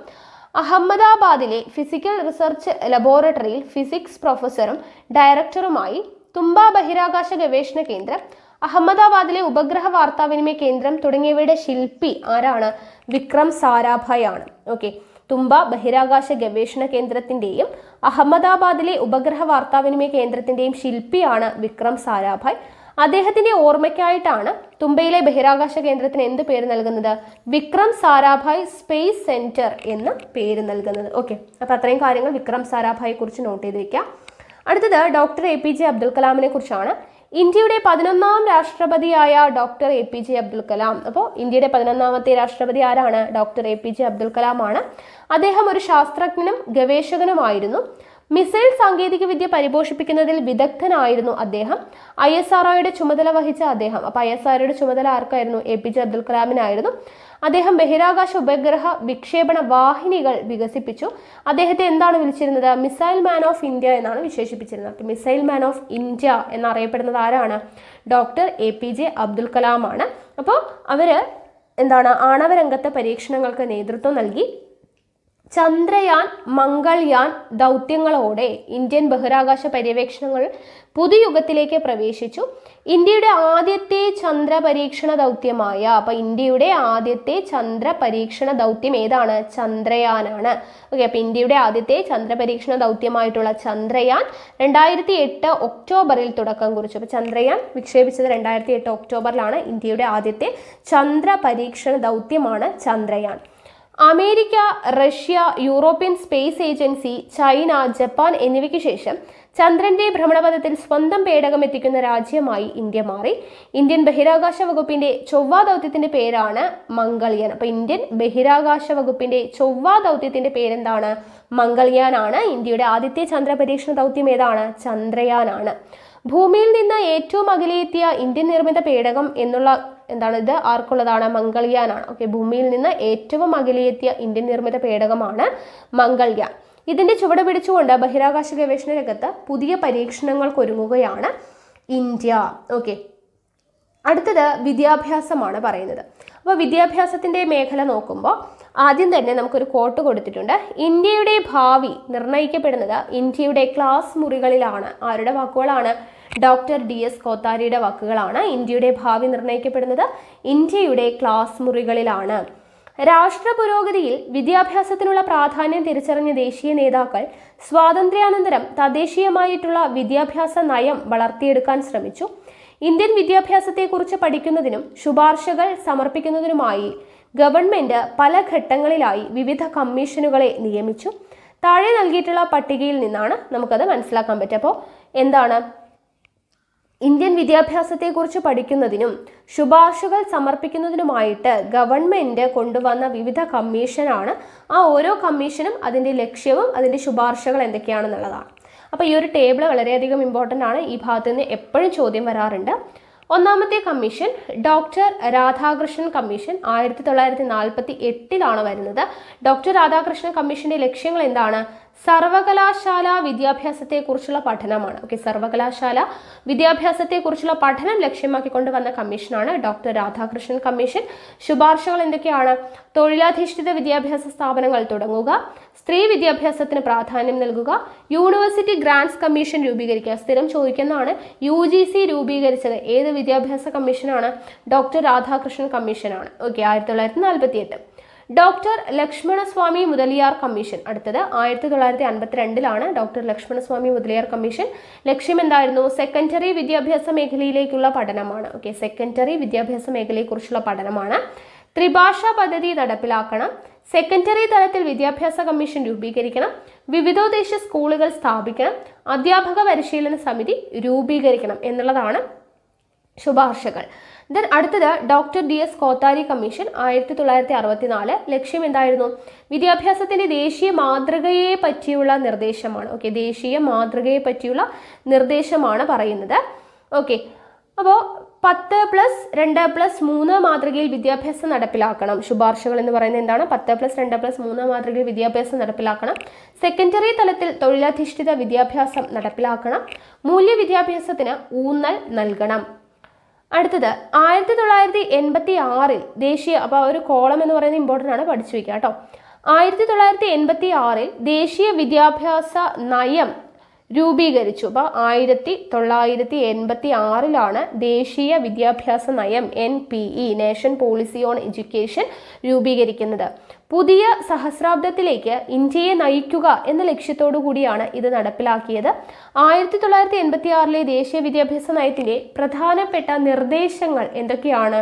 അഹമ്മദാബാദിലെ ഫിസിക്കൽ റിസർച്ച് ലബോറട്ടറിയിൽ ഫിസിക്സ് പ്രൊഫസറും ഡയറക്ടറുമായി. തുമ്പ ബഹിരാകാശ ഗവേഷണ കേന്ദ്രം, അഹമ്മദാബാദിലെ ഉപഗ്രഹ വാർത്താവിനിമയ കേന്ദ്രം തുടങ്ങിയവയുടെ ശില്പി ആരാണ്? വിക്രം സാരാഭായ് ആണ്. ഓക്കെ. തുമ്പ ബഹിരാകാശ ഗവേഷണ കേന്ദ്രത്തിന്റെയും അഹമ്മദാബാദിലെ ഉപഗ്രഹ വാർത്താവിനിമയ കേന്ദ്രത്തിന്റെയും ശില്പിയാണ് വിക്രം സാരാഭായ്. അദ്ദേഹത്തിന്റെ ഓർമ്മയ്ക്കായിട്ടാണ് തുമ്പയിലെ ബഹിരാകാശ കേന്ദ്രത്തിന് എന്ത് പേര് നൽകുന്നത്? വിക്രം സാരാഭായ് സ്പേസ് സെന്റർ എന്ന് പേര് നൽകുന്നത്. ഓക്കെ. അപ്പൊ അത്രയും കാര്യങ്ങൾ വിക്രം സാരാഭായെ കുറിച്ച് നോട്ട് ചെയ്ത് വെക്കാം. അടുത്തത് ഡോക്ടർ APJ അബ്ദുൽ കലാമിനെ കുറിച്ചാണ്. ഇന്ത്യയുടെ 11ാം രാഷ്ട്രപതിയായ ഡോക്ടർ APJ അബ്ദുൽ കലാം. അപ്പോൾ ഇന്ത്യയുടെ 11ാമത്തെ രാഷ്ട്രപതി ആരാണ്? ഡോക്ടർ APJ അബ്ദുൽ കലാം ആണ്. അദ്ദേഹം ഒരു ശാസ്ത്രജ്ഞനും ഗവേഷകനുമായിരുന്നു. മിസൈൽ സാങ്കേതിക വിദ്യ പരിപോഷിപ്പിക്കുന്നതിൽ വിദഗ്ധനായിരുന്നു അദ്ദേഹം. ISROയുടെ ചുമതല വഹിച്ച അദ്ദേഹം, അപ്പോൾ ISROയുടെ ചുമതല ആർക്കായിരുന്നു? APJ അബ്ദുൽ കലാമിനായിരുന്നു. അദ്ദേഹം ബഹിരാകാശ ഉപഗ്രഹ വിക്ഷേപണ വാഹിനികൾ വികസിപ്പിച്ചു. അദ്ദേഹത്തെ എന്താണ് വിളിച്ചിരുന്നത്? മിസൈൽ മാൻ ഓഫ് ഇന്ത്യ എന്നാണ് വിശേഷിപ്പിച്ചിരുന്നത്. അപ്പോൾ മിസൈൽ മാൻ ഓഫ് ഇന്ത്യ എന്നറിയപ്പെടുന്നത് ആരാണ്? ഡോക്ടർ APJ അബ്ദുൽ കലാം ആണ്. അപ്പോൾ അവര് ആണവരംഗത്തെ പരീക്ഷണങ്ങൾക്ക് നേതൃത്വം നൽകി. ചന്ദ്രയാൻ, മംഗൾയാൻ ദൗത്യങ്ങളോടെ ഇന്ത്യൻ ബഹിരാകാശ പര്യവേക്ഷണങ്ങൾ പുതുയുഗത്തിലേക്ക് പ്രവേശിച്ചു. ഇന്ത്യയുടെ ആദ്യത്തെ ചന്ദ്ര പരീക്ഷണ ദൗത്യമായ ഇന്ത്യയുടെ ആദ്യത്തെ ചന്ദ്ര പരീക്ഷണ ദൗത്യം ഏതാണ്? ചന്ദ്രയാനാണ്. ഓക്കെ. അപ്പൊ ഇന്ത്യയുടെ ആദ്യത്തെ ചന്ദ്ര പരീക്ഷണ ദൗത്യമായിട്ടുള്ള ചന്ദ്രയാൻ 2008 ഒക്ടോബറിൽ തുടക്കം കുറിച്ചു. അപ്പൊ ചന്ദ്രയാൻ വിക്ഷേപിച്ചത് 2008 ഒക്ടോബറിലാണ്. ഇന്ത്യയുടെ ആദ്യത്തെ ചന്ദ്ര പരീക്ഷണ ദൗത്യമാണ് Chandrayaan. America, Russia, European space agency, China, Japan എന്നിവയ്ക്ക് ശേഷം ചന്ദ്രന്റെ ഭ്രമണപഥത്തിൽ സ്വന്തം പേടകം എത്തിക്കുന്ന രാജ്യമായി ഇന്ത്യ മാറി. ഇന്ത്യൻ ബഹിരാകാശ വകുപ്പിന്റെ ചൊവ്വ ദൗത്യത്തിന്റെ പേരാണ് മംഗൾയാൻ. അപ്പൊ ഇന്ത്യൻ ബഹിരാകാശ വകുപ്പിന്റെ ചൊവ്വ ദൗത്യത്തിന്റെ പേരെന്താണ്? മംഗൾയാൻ ആണ്. ഇന്ത്യയുടെ ആദ്യത്തെ ചന്ദ്ര പരീക്ഷണ ദൗത്യം ഏതാണ്? ചന്ദ്രയാനാണ്. ഭൂമിയിൽ നിന്ന് ഏറ്റവും അകലെയെത്തിയ ഇന്ത്യൻ നിർമ്മിത പേടകം എന്നുള്ള ഇത് ആർക്കുള്ളതാണ്? മംഗൾയാനാണ്. ഓക്കെ. ഭൂമിയിൽ നിന്ന് ഏറ്റവും അകലെയെത്തിയ ഇന്ത്യൻ നിർമ്മിത പേടകമാണ് മംഗൾയാൻ. ഇതിന്റെ ചുവട് പിടിച്ചുകൊണ്ട് ബഹിരാകാശ ഗവേഷണ രംഗത്ത് പുതിയ പരീക്ഷണങ്ങൾക്ക് ഒരുങ്ങുകയാണ് ഇന്ത്യ. ഓക്കെ. അടുത്തത് വിദ്യാഭ്യാസമാണ് പറയുന്നത്. അപ്പോൾ വിദ്യാഭ്യാസത്തിന്റെ മേഖല നോക്കുമ്പോൾ ആദ്യം തന്നെ നമുക്കൊരു കോട്ട് കൊടുത്തിട്ടുണ്ട്. ഇന്ത്യയുടെ ഭാവി നിർണ്ണയിക്കപ്പെടുന്നത് ഇന്ത്യയുടെ ക്ലാസ് മുറികളിലാണ്. ആരുടെ വാക്കുകളാണ്? ഡോക്ടർ DS കോത്താരിയുടെ വാക്കുകളാണ്. ഇന്ത്യയുടെ ഭാവി നിർണ്ണയിക്കപ്പെടുന്നത് ഇന്ത്യയുടെ ക്ലാസ് മുറികളിലാണ്. രാഷ്ട്ര പുരോഗതിയിൽ വിദ്യാഭ്യാസത്തിനുള്ള പ്രാധാന്യം തിരിച്ചറിഞ്ഞ ദേശീയ നേതാക്കൾ സ്വാതന്ത്ര്യാനന്തരം തദ്ദേശീയമായിട്ടുള്ള വിദ്യാഭ്യാസ നയം വളർത്തിയെടുക്കാൻ ശ്രമിച്ചു. ഇന്ത്യൻ വിദ്യാഭ്യാസത്തെക്കുറിച്ച് പഠിക്കുന്നതിനും ശുപാർശകൾ സമർപ്പിക്കുന്നതിനുമായി ഗവൺമെന്റ് പല ഘട്ടങ്ങളിലായി വിവിധ കമ്മീഷനുകളെ നിയമിച്ചു. താഴെ നൽകിയിട്ടുള്ള പട്ടികയിൽ നിന്നാണ് നമുക്കത് മനസ്സിലാക്കാൻ പറ്റുക. അപ്പോൾ ഇന്ത്യൻ വിദ്യാഭ്യാസത്തെക്കുറിച്ച് പഠിക്കുന്നതിനും ശുപാർശകൾ സമർപ്പിക്കുന്നതിനുമായിട്ട് ഗവൺമെൻറ് കൊണ്ടുവന്ന വിവിധ കമ്മീഷനാണ്. ആ ഓരോ കമ്മീഷനും അതിൻ്റെ ലക്ഷ്യവും അതിൻ്റെ ശുപാർശകൾ എന്തൊക്കെയാണെന്നുള്ളതാണ്. അപ്പോൾ ഈ ഒരു ടേബിൾ വളരെയധികം ഇമ്പോർട്ടൻ്റ് ആണ്. ഈ ഭാഗത്ത് നിന്ന് എപ്പോഴും ചോദ്യം വരാറുണ്ട്. ഒന്നാമത്തെ കമ്മീഷൻ ഡോക്ടർ രാധാകൃഷ്ണൻ കമ്മീഷൻ 1948 വരുന്നത്. ഡോക്ടർ രാധാകൃഷ്ണൻ കമ്മീഷന്റെ ലക്ഷ്യങ്ങൾ എന്താണ്? സർവകലാശാല വിദ്യാഭ്യാസത്തെക്കുറിച്ചുള്ള പഠനമാണ്. ഓക്കെ, സർവകലാശാല വിദ്യാഭ്യാസത്തെക്കുറിച്ചുള്ള പഠനം ലക്ഷ്യമാക്കിക്കൊണ്ട് വന്ന കമ്മീഷനാണ് ഡോക്ടർ രാധാകൃഷ്ണൻ കമ്മീഷൻ. ശുപാർശകൾ എന്തൊക്കെയാണ്? തൊഴിലധിഷ്ഠിത വിദ്യാഭ്യാസ സ്ഥാപനങ്ങൾ തുടങ്ങുക, സ്ത്രീ വിദ്യാഭ്യാസത്തിന് പ്രാധാന്യം നൽകുക, യൂണിവേഴ്സിറ്റി ഗ്രാന്റ്സ് കമ്മീഷൻ രൂപീകരിക്കുക. സ്ഥിരം ചോദിക്കുന്നതാണ്. UGC രൂപീകരിച്ചത് ഏത് വിദ്യാഭ്യാസ കമ്മീഷനാണ്? ഡോക്ടർ രാധാകൃഷ്ണൻ കമ്മീഷനാണ്. Okay, 1948. Doctor Lakshmanaswami Mudaliar commission അടുത്തത് 1952 ഡോക്ടർ ലക്ഷ്മണസ്വാമി മുതലിയാർ കമ്മീഷൻ. ലക്ഷ്യം എന്തായിരുന്നു? സെക്കൻഡറി വിദ്യാഭ്യാസ മേഖലയിലേക്കുള്ള പഠനമാണ്. ഓക്കെ, സെക്കൻഡറി വിദ്യാഭ്യാസ മേഖലയെക്കുറിച്ചുള്ള പഠനമാണ്. ത്രിഭാഷാ പദ്ധതി നടപ്പിലാക്കണം, സെക്കൻഡറി തലത്തിൽ വിദ്യാഭ്യാസ കമ്മീഷൻ രൂപീകരിക്കണം, വിവിധോദ്ദേശ സ്കൂളുകൾ സ്ഥാപിക്കണം, അധ്യാപക പരിശീലന സമിതി രൂപീകരിക്കണം എന്നുള്ളതാണ് ശുപാർശകൾ. ദെൻ അടുത്തത് ഡോക്ടർ DS കോത്താരി കമ്മീഷൻ 1964. ലക്ഷ്യം എന്തായിരുന്നു? വിദ്യാഭ്യാസത്തിന്റെ ദേശീയ മാതൃകയെ പറ്റിയുള്ള നിർദ്ദേശമാണ്. ഓക്കെ, ദേശീയ മാതൃകയെ പറ്റിയുള്ള നിർദ്ദേശമാണ് പറയുന്നത്. ഓക്കെ, അപ്പോൾ 10+2+3 മാതൃകയിൽ വിദ്യാഭ്യാസം നടപ്പിലാക്കണം. ശുപാർശകൾ എന്ന് പറയുന്നത് എന്താണ്? 10+2+3 മാതൃകയിൽ വിദ്യാഭ്യാസം നടപ്പിലാക്കണം, സെക്കൻഡറി തലത്തിൽ തൊഴിലധിഷ്ഠിത വിദ്യാഭ്യാസം നടപ്പിലാക്കണം, മൂല്യ വിദ്യാഭ്യാസത്തിന് ഊന്നൽ നൽകണം. അടുത്തത് 1986 ദേശീയ, അപ്പോൾ ഒരു കോളം എന്ന് പറയുന്നത് ഇമ്പോർട്ടൻ്റ് ആണ്, പഠിച്ചു വയ്ക്കുക കേട്ടോ. 1986 ദേശീയ വിദ്യാഭ്യാസ നയം രൂപീകരിച്ചു. അപ്പോൾ 1986 ദേശീയ വിദ്യാഭ്യാസ നയം NPE nation policy on education രൂപീകരിക്കുന്നത്. പുതിയ സഹസ്രാബ്ദത്തിലേക്ക് ഇന്ത്യയെ നയിക്കുക എന്ന ലക്ഷ്യത്തോടു കൂടിയാണ് ഇത് നടപ്പിലാക്കിയത്. 1986 ദേശീയ വിദ്യാഭ്യാസ നയത്തിന്റെ പ്രധാനപ്പെട്ട നിർദ്ദേശങ്ങൾ എന്തൊക്കെയാണ്?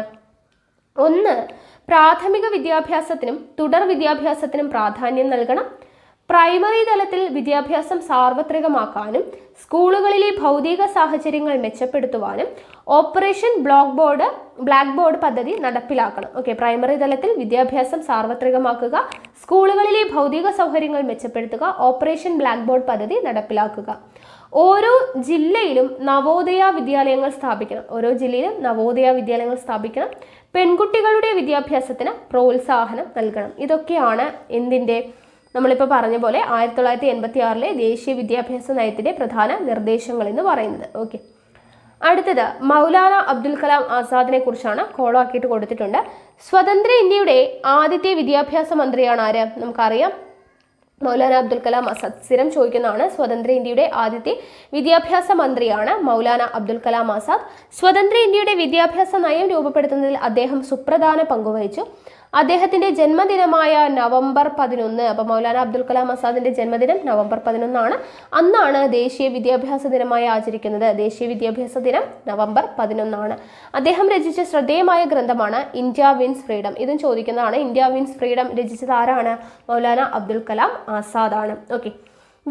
1. പ്രാഥമിക വിദ്യാഭ്യാസത്തിനും തുടർ വിദ്യാഭ്യാസത്തിനും പ്രാധാന്യം നൽകണം. പ്രൈമറി തലത്തിൽ വിദ്യാഭ്യാസം സാർവത്രികമാക്കാനും സ്കൂളുകളിലെ ഭൗതിക സാഹചര്യങ്ങൾ മെച്ചപ്പെടുത്തുവാനും ഓപ്പറേഷൻ ബ്ലാക്ക് ബോർഡ് പദ്ധതി നടപ്പിലാക്കണം. ഓക്കെ, പ്രൈമറി തലത്തിൽ വിദ്യാഭ്യാസം സാർവത്രികമാക്കുക, സ്കൂളുകളിലെ ഭൗതിക സൗകര്യങ്ങൾ മെച്ചപ്പെടുത്തുക, ഓപ്പറേഷൻ ബ്ലാക്ക് ബോർഡ് പദ്ധതി നടപ്പിലാക്കുക. ഓരോ ജില്ലയിലും നവോദയ വിദ്യാലയങ്ങൾ സ്ഥാപിക്കണം. ഓരോ ജില്ലയിലും നവോദയ വിദ്യാലയങ്ങൾ സ്ഥാപിക്കണം. പെൺകുട്ടികളുടെ വിദ്യാഭ്യാസത്തിന് പ്രോത്സാഹനം നൽകണം. ഇതൊക്കെയാണ് എന്തിൻ്റെ, നമ്മളിപ്പോൾ പറഞ്ഞ പോലെ 1986 ദേശീയ വിദ്യാഭ്യാസ നയത്തിന്റെ പ്രധാന നിർദ്ദേശങ്ങൾ എന്ന് പറയുന്നത്. ഓക്കെ, അടുത്തത് മൗലാന അബ്ദുൽ കലാം ആസാദിനെ കുറിച്ചാണ്. കോളാക്കിയിട്ട് കൊടുത്തിട്ടുണ്ട്. സ്വതന്ത്ര ഇന്ത്യയുടെ ആദ്യത്തെ വിദ്യാഭ്യാസ മന്ത്രിയാണ് ആര്? നമുക്കറിയാം, മൗലാന അബ്ദുൽ കലാം ആസാദ്. സ്ഥിരം ചോദിക്കുന്നതാണ്. സ്വതന്ത്ര ഇന്ത്യയുടെ ആദ്യത്തെ വിദ്യാഭ്യാസ മന്ത്രിയാണ് മൗലാന അബ്ദുൽ കലാം ആസാദ്. സ്വതന്ത്ര ഇന്ത്യയുടെ വിദ്യാഭ്യാസ നയം രൂപപ്പെടുത്തുന്നതിൽ അദ്ദേഹം സുപ്രധാന പങ്കുവഹിച്ചു. അദ്ദേഹത്തിന്റെ ജന്മദിനമായ നവംബർ 11, അപ്പോൾ മൗലാന അബ്ദുൽ കലാം ആസാദിന്റെ ജന്മദിനം നവംബർ 11 അന്നാണ് ദേശീയ വിദ്യാഭ്യാസ ദിനമായി ആചരിക്കുന്നത്. ദേശീയ വിദ്യാഭ്യാസ ദിനം നവംബർ 11. അദ്ദേഹം രചിച്ച ശ്രദ്ധേയമായ ഗ്രന്ഥമാണ് ഇന്ത്യ വിൻസ് ഫ്രീഡം. ഇതും ചോദിക്കുന്നതാണ്. ഇന്ത്യ വിൻസ് ഫ്രീഡം രചിച്ചത് ആരാണ്? മൗലാന അബ്ദുൽ കലാം ആസാദ് ആണ്. ഓക്കെ,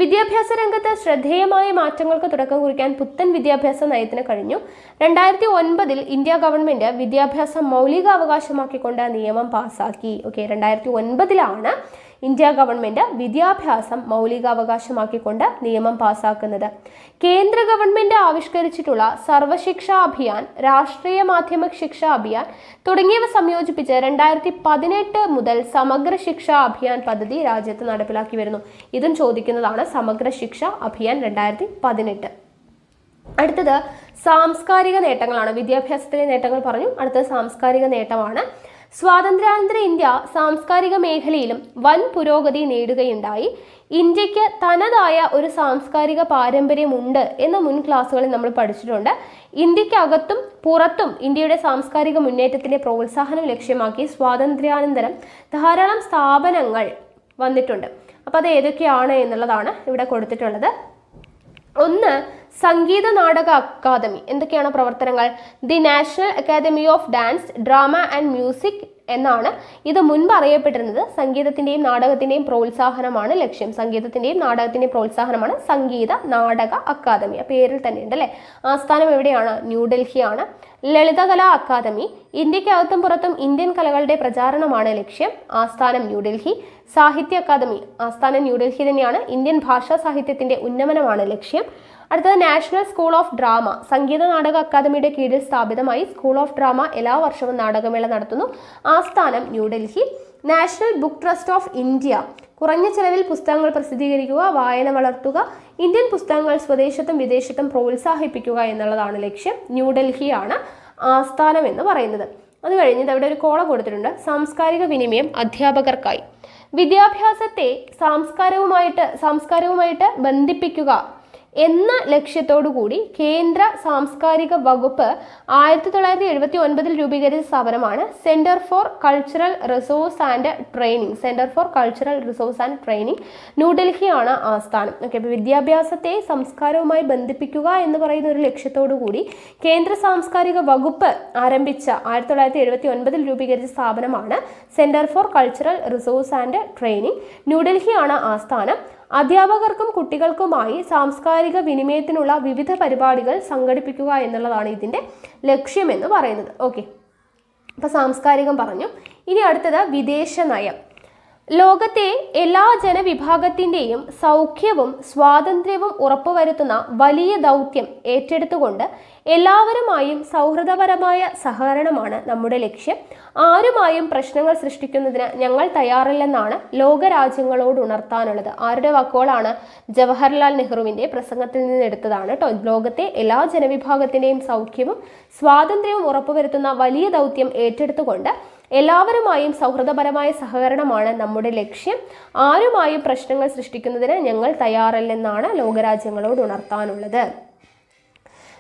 വിദ്യാഭ്യാസ രംഗത്ത് ശ്രദ്ധേയമായ മാറ്റങ്ങൾക്ക് തുടക്കം കുറിക്കാൻ പുത്തൻ വിദ്യാഭ്യാസ നയത്തിന് കഴിഞ്ഞു. 2009 ഇന്ത്യ ഗവൺമെന്റ് വിദ്യാഭ്യാസം മൗലികാവകാശമാക്കിക്കൊണ്ട് നിയമം പാസാക്കി. ഓക്കെ, 2009 ഇന്ത്യ ഗവൺമെന്റ് വിദ്യാഭ്യാസം മൗലികാവകാശമാക്കിക്കൊണ്ട് നിയമം പാസാക്കുന്നത്. കേന്ദ്ര ഗവൺമെന്റ് ആവിഷ്കരിച്ചിട്ടുള്ള സർവശിക്ഷാ അഭിയാൻ, രാഷ്ട്രീയ മാധ്യമ ശിക്ഷാ അഭിയാൻ തുടങ്ങിയവ സംയോജിപ്പിച്ച് 2018 മുതൽ സമഗ്ര ശിക്ഷാ അഭിയാൻ പദ്ധതി രാജ്യത്ത് നടപ്പിലാക്കി വരുന്നു. ഇതും ചോദിക്കുന്നതാണ്. സമഗ്ര ശിക്ഷാ അഭിയാൻ 2018. അടുത്തത് സാംസ്കാരിക നേട്ടങ്ങളാണ്. വിദ്യാഭ്യാസത്തിലെ നേട്ടങ്ങൾ പറഞ്ഞു. അടുത്തത് സാംസ്കാരിക നേട്ടമാണ്. സ്വാതന്ത്ര്യാനന്തര ഇന്ത്യ സാംസ്കാരിക മേഖലയിലും വൻ പുരോഗതി നേടുകയുണ്ടായി. ഇന്ത്യക്ക് തനതായ ഒരു സാംസ്കാരിക പാരമ്പര്യമുണ്ട് എന്ന് മുൻ ക്ലാസ്സുകളിൽ നമ്മൾ പഠിച്ചിട്ടുണ്ട്. ഇന്ത്യക്കകത്തും പുറത്തും ഇന്ത്യയുടെ സാംസ്കാരിക മുന്നേറ്റത്തിന്റെ പ്രോത്സാഹനം ലക്ഷ്യമാക്കി സ്വാതന്ത്ര്യാനന്തരം ധാരാളം സ്ഥാപനങ്ങൾ വന്നിട്ടുണ്ട്. അപ്പോൾ അത് ഏതൊക്കെയാണ് എന്നുള്ളതാണ് ഇവിടെ കൊടുത്തിട്ടുള്ളത്. 1. സംഗീത നാടക അക്കാദമി. എന്തൊക്കെയാണ് പ്രവർത്തനങ്ങൾ? The national academy of dance, drama and music എന്നാണ് ഇത് മുൻപ് അറിയപ്പെട്ടിരുന്നത്. സംഗീതത്തിന്റെയും നാടകത്തിന്റെയും പ്രോത്സാഹനമാണ് ലക്ഷ്യം. സംഗീതത്തിന്റെയും നാടകത്തിന്റെയും പ്രോത്സാഹനമാണ് സംഗീത നാടക അക്കാദമി. ആ പേരിൽ തന്നെ ഉണ്ട് അല്ലെ. ആസ്ഥാനം എവിടെയാണ്? ന്യൂഡൽഹിയാണ്. ലളിതകലാ അക്കാദമി ഇന്ത്യക്കകത്തും പുറത്തും ഇന്ത്യൻ കലകളുടെ പ്രചാരണമാണ് ലക്ഷ്യം. ആസ്ഥാനം ന്യൂഡൽഹി. സാഹിത്യ അക്കാദമി ആസ്ഥാനം ന്യൂഡൽഹി തന്നെയാണ്. ഇന്ത്യൻ ഭാഷാ സാഹിത്യത്തിന്റെ ഉന്നമനമാണ് ലക്ഷ്യം. അടുത്തത് national school of drama Sangeetha Nataka അക്കാദമിയുടെ കീഴിൽ സ്ഥാപിതമായി സ്കൂൾ ഓഫ് ഡ്രാമ എല്ലാ വർഷവും നാടകമേള നടത്തുന്നു. ആസ്ഥാനം New Delhi. National book trust of India കുറഞ്ഞ ചെലവിൽ പുസ്തകങ്ങൾ പ്രസിദ്ധീകരിക്കുക, വായന വളർത്തുക, ഇന്ത്യൻ പുസ്തകങ്ങൾ സ്വദേശത്തും വിദേശത്തും പ്രോത്സാഹിപ്പിക്കുക എന്നുള്ളതാണ് ലക്ഷ്യം. ന്യൂഡൽഹിയാണ് ആസ്ഥാനം എന്ന് പറയുന്നത്. അത് കഴിഞ്ഞ് അവിടെ ഒരു കോളം കൊടുത്തിട്ടുണ്ട്, സാംസ്കാരിക വിനിമയം അധ്യാപകർക്കായി. വിദ്യാഭ്യാസത്തെ സാംസ്കാരവുമായിട്ട് ബന്ധിപ്പിക്കുക എന്ന ലക്ഷ്യത്തോടു കൂടി കേന്ദ്ര സാംസ്കാരിക വകുപ്പ് 1979 രൂപീകരിച്ച സ്ഥാപനമാണ് centre for cultural resource and training. ന്യൂഡൽഹിയാണ് ആസ്ഥാനം. ഓക്കെ, അപ്പോൾ വിദ്യാഭ്യാസത്തെ സംസ്കാരവുമായി ബന്ധിപ്പിക്കുക എന്ന് പറയുന്ന ഒരു ലക്ഷ്യത്തോടു കൂടി കേന്ദ്ര സാംസ്കാരിക വകുപ്പ് ആരംഭിച്ച 1979 രൂപീകരിച്ച സ്ഥാപനമാണ് centre for cultural resource and training. ന്യൂഡൽഹിയാണ് ആസ്ഥാനം. അധ്യാപകർക്കും കുട്ടികൾക്കുമായി സാംസ്കാരിക വിനിമയത്തിനുള്ള വിവിധ പരിപാടികൾ സംഘടിപ്പിക്കുക എന്നുള്ളതാണ് ഇതിൻ്റെ ലക്ഷ്യമെന്ന് പറയുന്നത്. ഓക്കെ, അപ്പോൾ സാംസ്കാരികം പറഞ്ഞു. ഇനി അടുത്തത് വിദേശ നയം. ലോകത്തെ എല്ലാ ജനവിഭാഗത്തിൻ്റെയും സൗഖ്യവും സ്വാതന്ത്ര്യവും ഉറപ്പുവരുത്തുന്ന വലിയ ദൗത്യം ഏറ്റെടുത്തുകൊണ്ട് എല്ലാവരുമായും സൗഹൃദപരമായ സഹകരണമാണ് നമ്മുടെ ലക്ഷ്യം. ആരുമായും പ്രശ്നങ്ങൾ സൃഷ്ടിക്കുന്നതിന് ഞങ്ങൾ തയ്യാറില്ലെന്നാണ് ലോകരാജ്യങ്ങളോട് ഉണർത്താനുള്ളത്. ആരുടെ വാക്കുകളാണ്? ജവഹർലാൽ നെഹ്റുവിൻ്റെ പ്രസംഗത്തിൽ നിന്ന് എടുത്തതാണ് കേട്ടോ. ലോകത്തെ എല്ലാ ജനവിഭാഗത്തിൻ്റെയും സൗഖ്യവും സ്വാതന്ത്ര്യവും ഉറപ്പുവരുത്തുന്ന വലിയ ദൗത്യം ഏറ്റെടുത്തുകൊണ്ട് എല്ലാവരുമായും സൗഹൃദപരമായ സഹകരണമാണ് നമ്മുടെ ലക്ഷ്യം. ആരുമായും പ്രശ്നങ്ങൾ സൃഷ്ടിക്കുന്നതിന് ഞങ്ങൾ തയ്യാറല്ലെന്നാണ് ലോകരാജ്യങ്ങളോട് ഉണർത്താനുള്ളത്.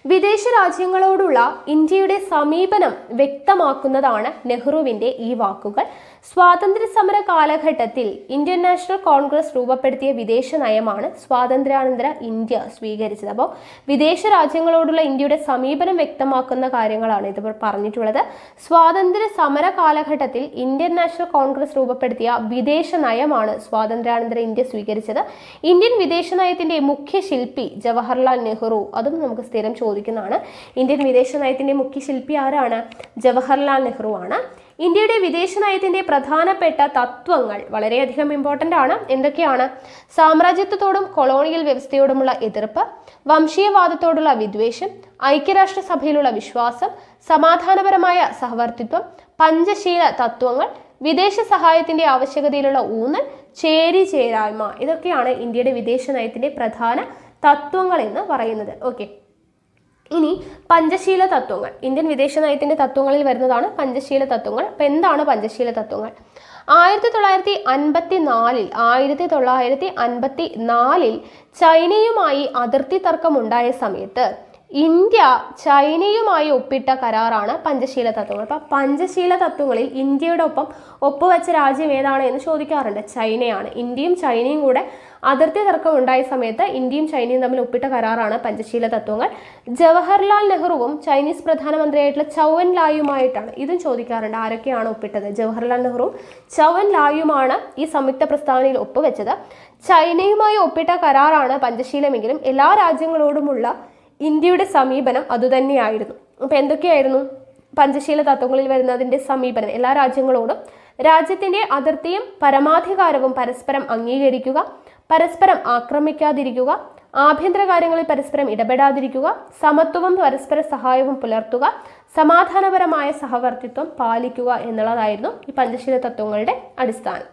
വിദേശ രാജ്യങ്ങളോടുള്ള ഇന്ത്യയുടെ സമീപനം വ്യക്തമാക്കുന്നതാണ് നെഹ്റുവിൻ്റെ ഈ വാക്കുകൾ. സ്വാതന്ത്ര്യ സമര കാലഘട്ടത്തിൽ ഇന്ത്യൻ നാഷണൽ കോൺഗ്രസ് രൂപപ്പെടുത്തിയ വിദേശ നയമാണ് സ്വാതന്ത്ര്യാനന്തര ഇന്ത്യ സ്വീകരിച്ചത്. അപ്പോൾ വിദേശ രാജ്യങ്ങളോടുള്ള ഇന്ത്യയുടെ സമീപനം വ്യക്തമാക്കുന്ന കാര്യങ്ങളാണ് ഇത് പറഞ്ഞിട്ടുള്ളത്. സ്വാതന്ത്ര്യ സമര കാലഘട്ടത്തിൽ ഇന്ത്യൻ നാഷണൽ കോൺഗ്രസ് രൂപപ്പെടുത്തിയ വിദേശ നയമാണ് സ്വാതന്ത്ര്യാനന്തര ഇന്ത്യ സ്വീകരിച്ചത്. ഇന്ത്യൻ വിദേശ നയത്തിന്റെ മുഖ്യ ശില്പി ജവഹർലാൽ നെഹ്റു, അതും നമുക്ക് സ്ഥിരം ചോദിക്കുന്നതാണ്. ഇന്ത്യൻ വിദേശ നയത്തിന്റെ മുഖ്യ ശില്പി ആരാണ്? ജവഹർലാൽ നെഹ്റു ആണ്. ഇന്ത്യയുടെ വിദേശ നയത്തിന്റെ പ്രധാനപ്പെട്ട തത്വങ്ങൾ വളരെയധികം ഇമ്പോർട്ടൻ്റ് ആണ്. എന്തൊക്കെയാണ്? സാമ്രാജ്യത്വത്തോടും കൊളോണിയൽ വ്യവസ്ഥയോടുമുള്ള എതിർപ്പ്, വംശീയവാദത്തോടുള്ള വിദ്വേഷം, ഐക്യരാഷ്ട്രസഭയിലുള്ള വിശ്വാസം, സമാധാനപരമായ സഹവർത്തിത്വം, പഞ്ചശീല തത്വങ്ങൾ, വിദേശ സഹായത്തിന്റെ ആവശ്യകതയിലുള്ള ഊന്നൽ, ചേരിചേരായ്മ. ഇതൊക്കെയാണ് ഇന്ത്യയുടെ വിദേശ നയത്തിന്റെ പ്രധാന തത്വങ്ങൾ എന്ന് പറയുന്നത്. ഓക്കെ, ഇനി പഞ്ചശീല തത്വങ്ങൾ. ഇന്ത്യൻ വിദേശ നയത്തിന്റെ തത്വങ്ങളിൽ വരുന്നതാണ് പഞ്ചശീല തത്വങ്ങൾ. അപ്പം എന്താണ് പഞ്ചശീല തത്വങ്ങൾ? 1954 ചൈനയുമായി അതിർത്തി തർക്കമുണ്ടായ സമയത്ത് ഇന്ത്യ ചൈനയുമായി ഒപ്പിട്ട കരാറാണ് പഞ്ചശീല തത്വങ്ങൾ. അപ്പം പഞ്ചശീല തത്വങ്ങളിൽ ഇന്ത്യയോടൊപ്പം ഒപ്പുവെച്ച രാജ്യം ഏതാണ് എന്ന് ചോദിക്കാറുണ്ട്. ചൈനയാണ്. ഇന്ത്യയും ചൈനയും കൂടെ അതിർത്തി തർക്കം ഉണ്ടായ സമയത്ത് ഇന്ത്യയും ചൈനയും തമ്മിൽ ഒപ്പിട്ട കരാറാണ് പഞ്ചശീല തത്വങ്ങൾ. ജവഹർലാൽ നെഹ്റുവും ചൈനീസ് പ്രധാനമന്ത്രിയായിട്ടുള്ള ചൗ എൻ ലായുമായിട്ടാണ്. ഇതും ചോദിക്കാറുണ്ട്, ആരൊക്കെയാണ് ഒപ്പിട്ടത്? ജവഹർലാൽ നെഹ്റുവും ചൗ എൻ ലായുമാണ് ഈ സംയുക്ത പ്രസ്താവനയിൽ ഒപ്പുവെച്ചത്. ചൈനയുമായി ഒപ്പിട്ട കരാറാണ് പഞ്ചശീലമെങ്കിലും എല്ലാ രാജ്യങ്ങളോടുമുള്ള ഇന്ത്യയുടെ സമീപനം അതുതന്നെയായിരുന്നു. അപ്പം എന്തൊക്കെയായിരുന്നു പഞ്ചശീല തത്വങ്ങളിൽ വരുന്നതിൻ്റെ സമീപനം? എല്ലാ രാജ്യങ്ങളോടും രാജ്യത്തിൻ്റെ അതിർത്തിയും പരമാധികാരവും പരസ്പരം അംഗീകരിക്കുക, പരസ്പരം ആക്രമിക്കാതിരിക്കുക, ആഭ്യന്തര കാര്യങ്ങളിൽ പരസ്പരം ഇടപെടാതിരിക്കുക, സമത്വവും പരസ്പര സഹായവും പുലർത്തുക, സമാധാനപരമായ സഹവർത്തിത്വം പാലിക്കുക എന്നുള്ളതായിരുന്നു ഈ പഞ്ചശീല തത്വങ്ങളുടെ അടിസ്ഥാനം.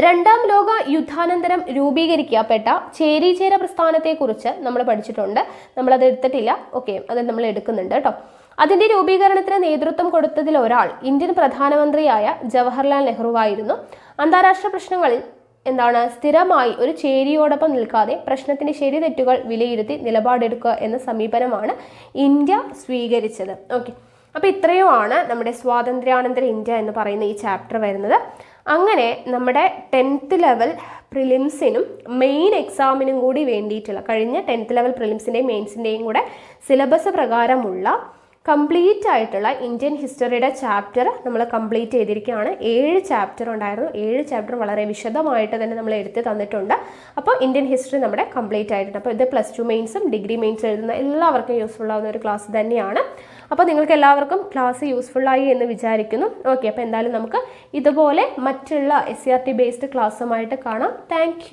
രണ്ടാം ലോക യുദ്ധാനന്തരം രൂപീകരിക്കപ്പെട്ട ചേരിചേര പ്രസ്ഥാനത്തെക്കുറിച്ച് നമ്മൾ പഠിച്ചിട്ടുണ്ട്. നമ്മളത് എടുത്തിട്ടില്ല. ഓക്കെ, അത് നമ്മൾ എടുക്കുന്നുണ്ട് കേട്ടോ. അതിൻ്റെ രൂപീകരണത്തിന് നേതൃത്വം കൊടുത്തതിൽ ഒരാൾ ഇന്ത്യൻ പ്രധാനമന്ത്രിയായ ജവഹർലാൽ നെഹ്റുവായിരുന്നു. അന്താരാഷ്ട്ര പ്രശ്നങ്ങളിൽ സ്ഥിരമായി ഒരു ചേരിയോടൊപ്പം നിൽക്കാതെ പ്രശ്നത്തിന്റെ ശരി തെറ്റുകൾ വിലയിരുത്തി നിലപാടെടുക്കുക എന്ന സമീപനമാണ് ഇന്ത്യ സ്വീകരിച്ചത്. ഓക്കെ, അപ്പോൾ ഇത്രയുമാണ് നമ്മുടെ സ്വാതന്ത്ര്യാനന്തര ഇന്ത്യ എന്ന് പറയുന്ന ഈ ചാപ്റ്റർ വരുന്നത്. അങ്ങനെ നമ്മുടെ 10th ലെവൽ പ്രിലിംസിനും മെയിൻ എക്സാമിനും കൂടി വേണ്ടിയിട്ടുള്ള കഴിഞ്ഞ 10th ലെവൽ പ്രിലിംസിൻ്റെയും മെയിൻസിൻ്റെയും കൂടെ സിലബസ് പ്രകാരമുള്ള കംപ്ലീറ്റ് ആയിട്ടുള്ള ഇന്ത്യൻ ഹിസ്റ്ററിയുടെ ചാപ്റ്റർ നമ്മൾ കംപ്ലീറ്റ് ചെയ്തിരിക്കുകയാണ്. 7 ചാപ്റ്റർ ഉണ്ടായിരുന്നു. 7 ചാപ്റ്റർ വളരെ വിശദമായിട്ട് തന്നെ നമ്മൾ എടുത്ത് തന്നിട്ടുണ്ട്. അപ്പോൾ ഇന്ത്യൻ ഹിസ്റ്ററി നമ്മുടെ കംപ്ലീറ്റ് ആയിട്ടുണ്ട്. അപ്പോൾ ഇത് +2 മെയിൻസും ഡിഗ്രി മെയിൻസ് എഴുതുന്ന എല്ലാവർക്കും യൂസ്ഫുൾ ആവുന്ന ഒരു ക്ലാസ് തന്നെയാണ്. അപ്പോൾ നിങ്ങൾക്ക് എല്ലാവർക്കും ക്ലാസ് യൂസ്ഫുള്ളായി എന്ന് വിചാരിക്കുന്നു. ഓക്കെ, അപ്പോൾ എന്തായാലും നമുക്ക് ഇതുപോലെ മറ്റുള്ള SCRT ബേസ്ഡ് ക്ലാസ്സുമായിട്ട് കാണാം. താങ്ക്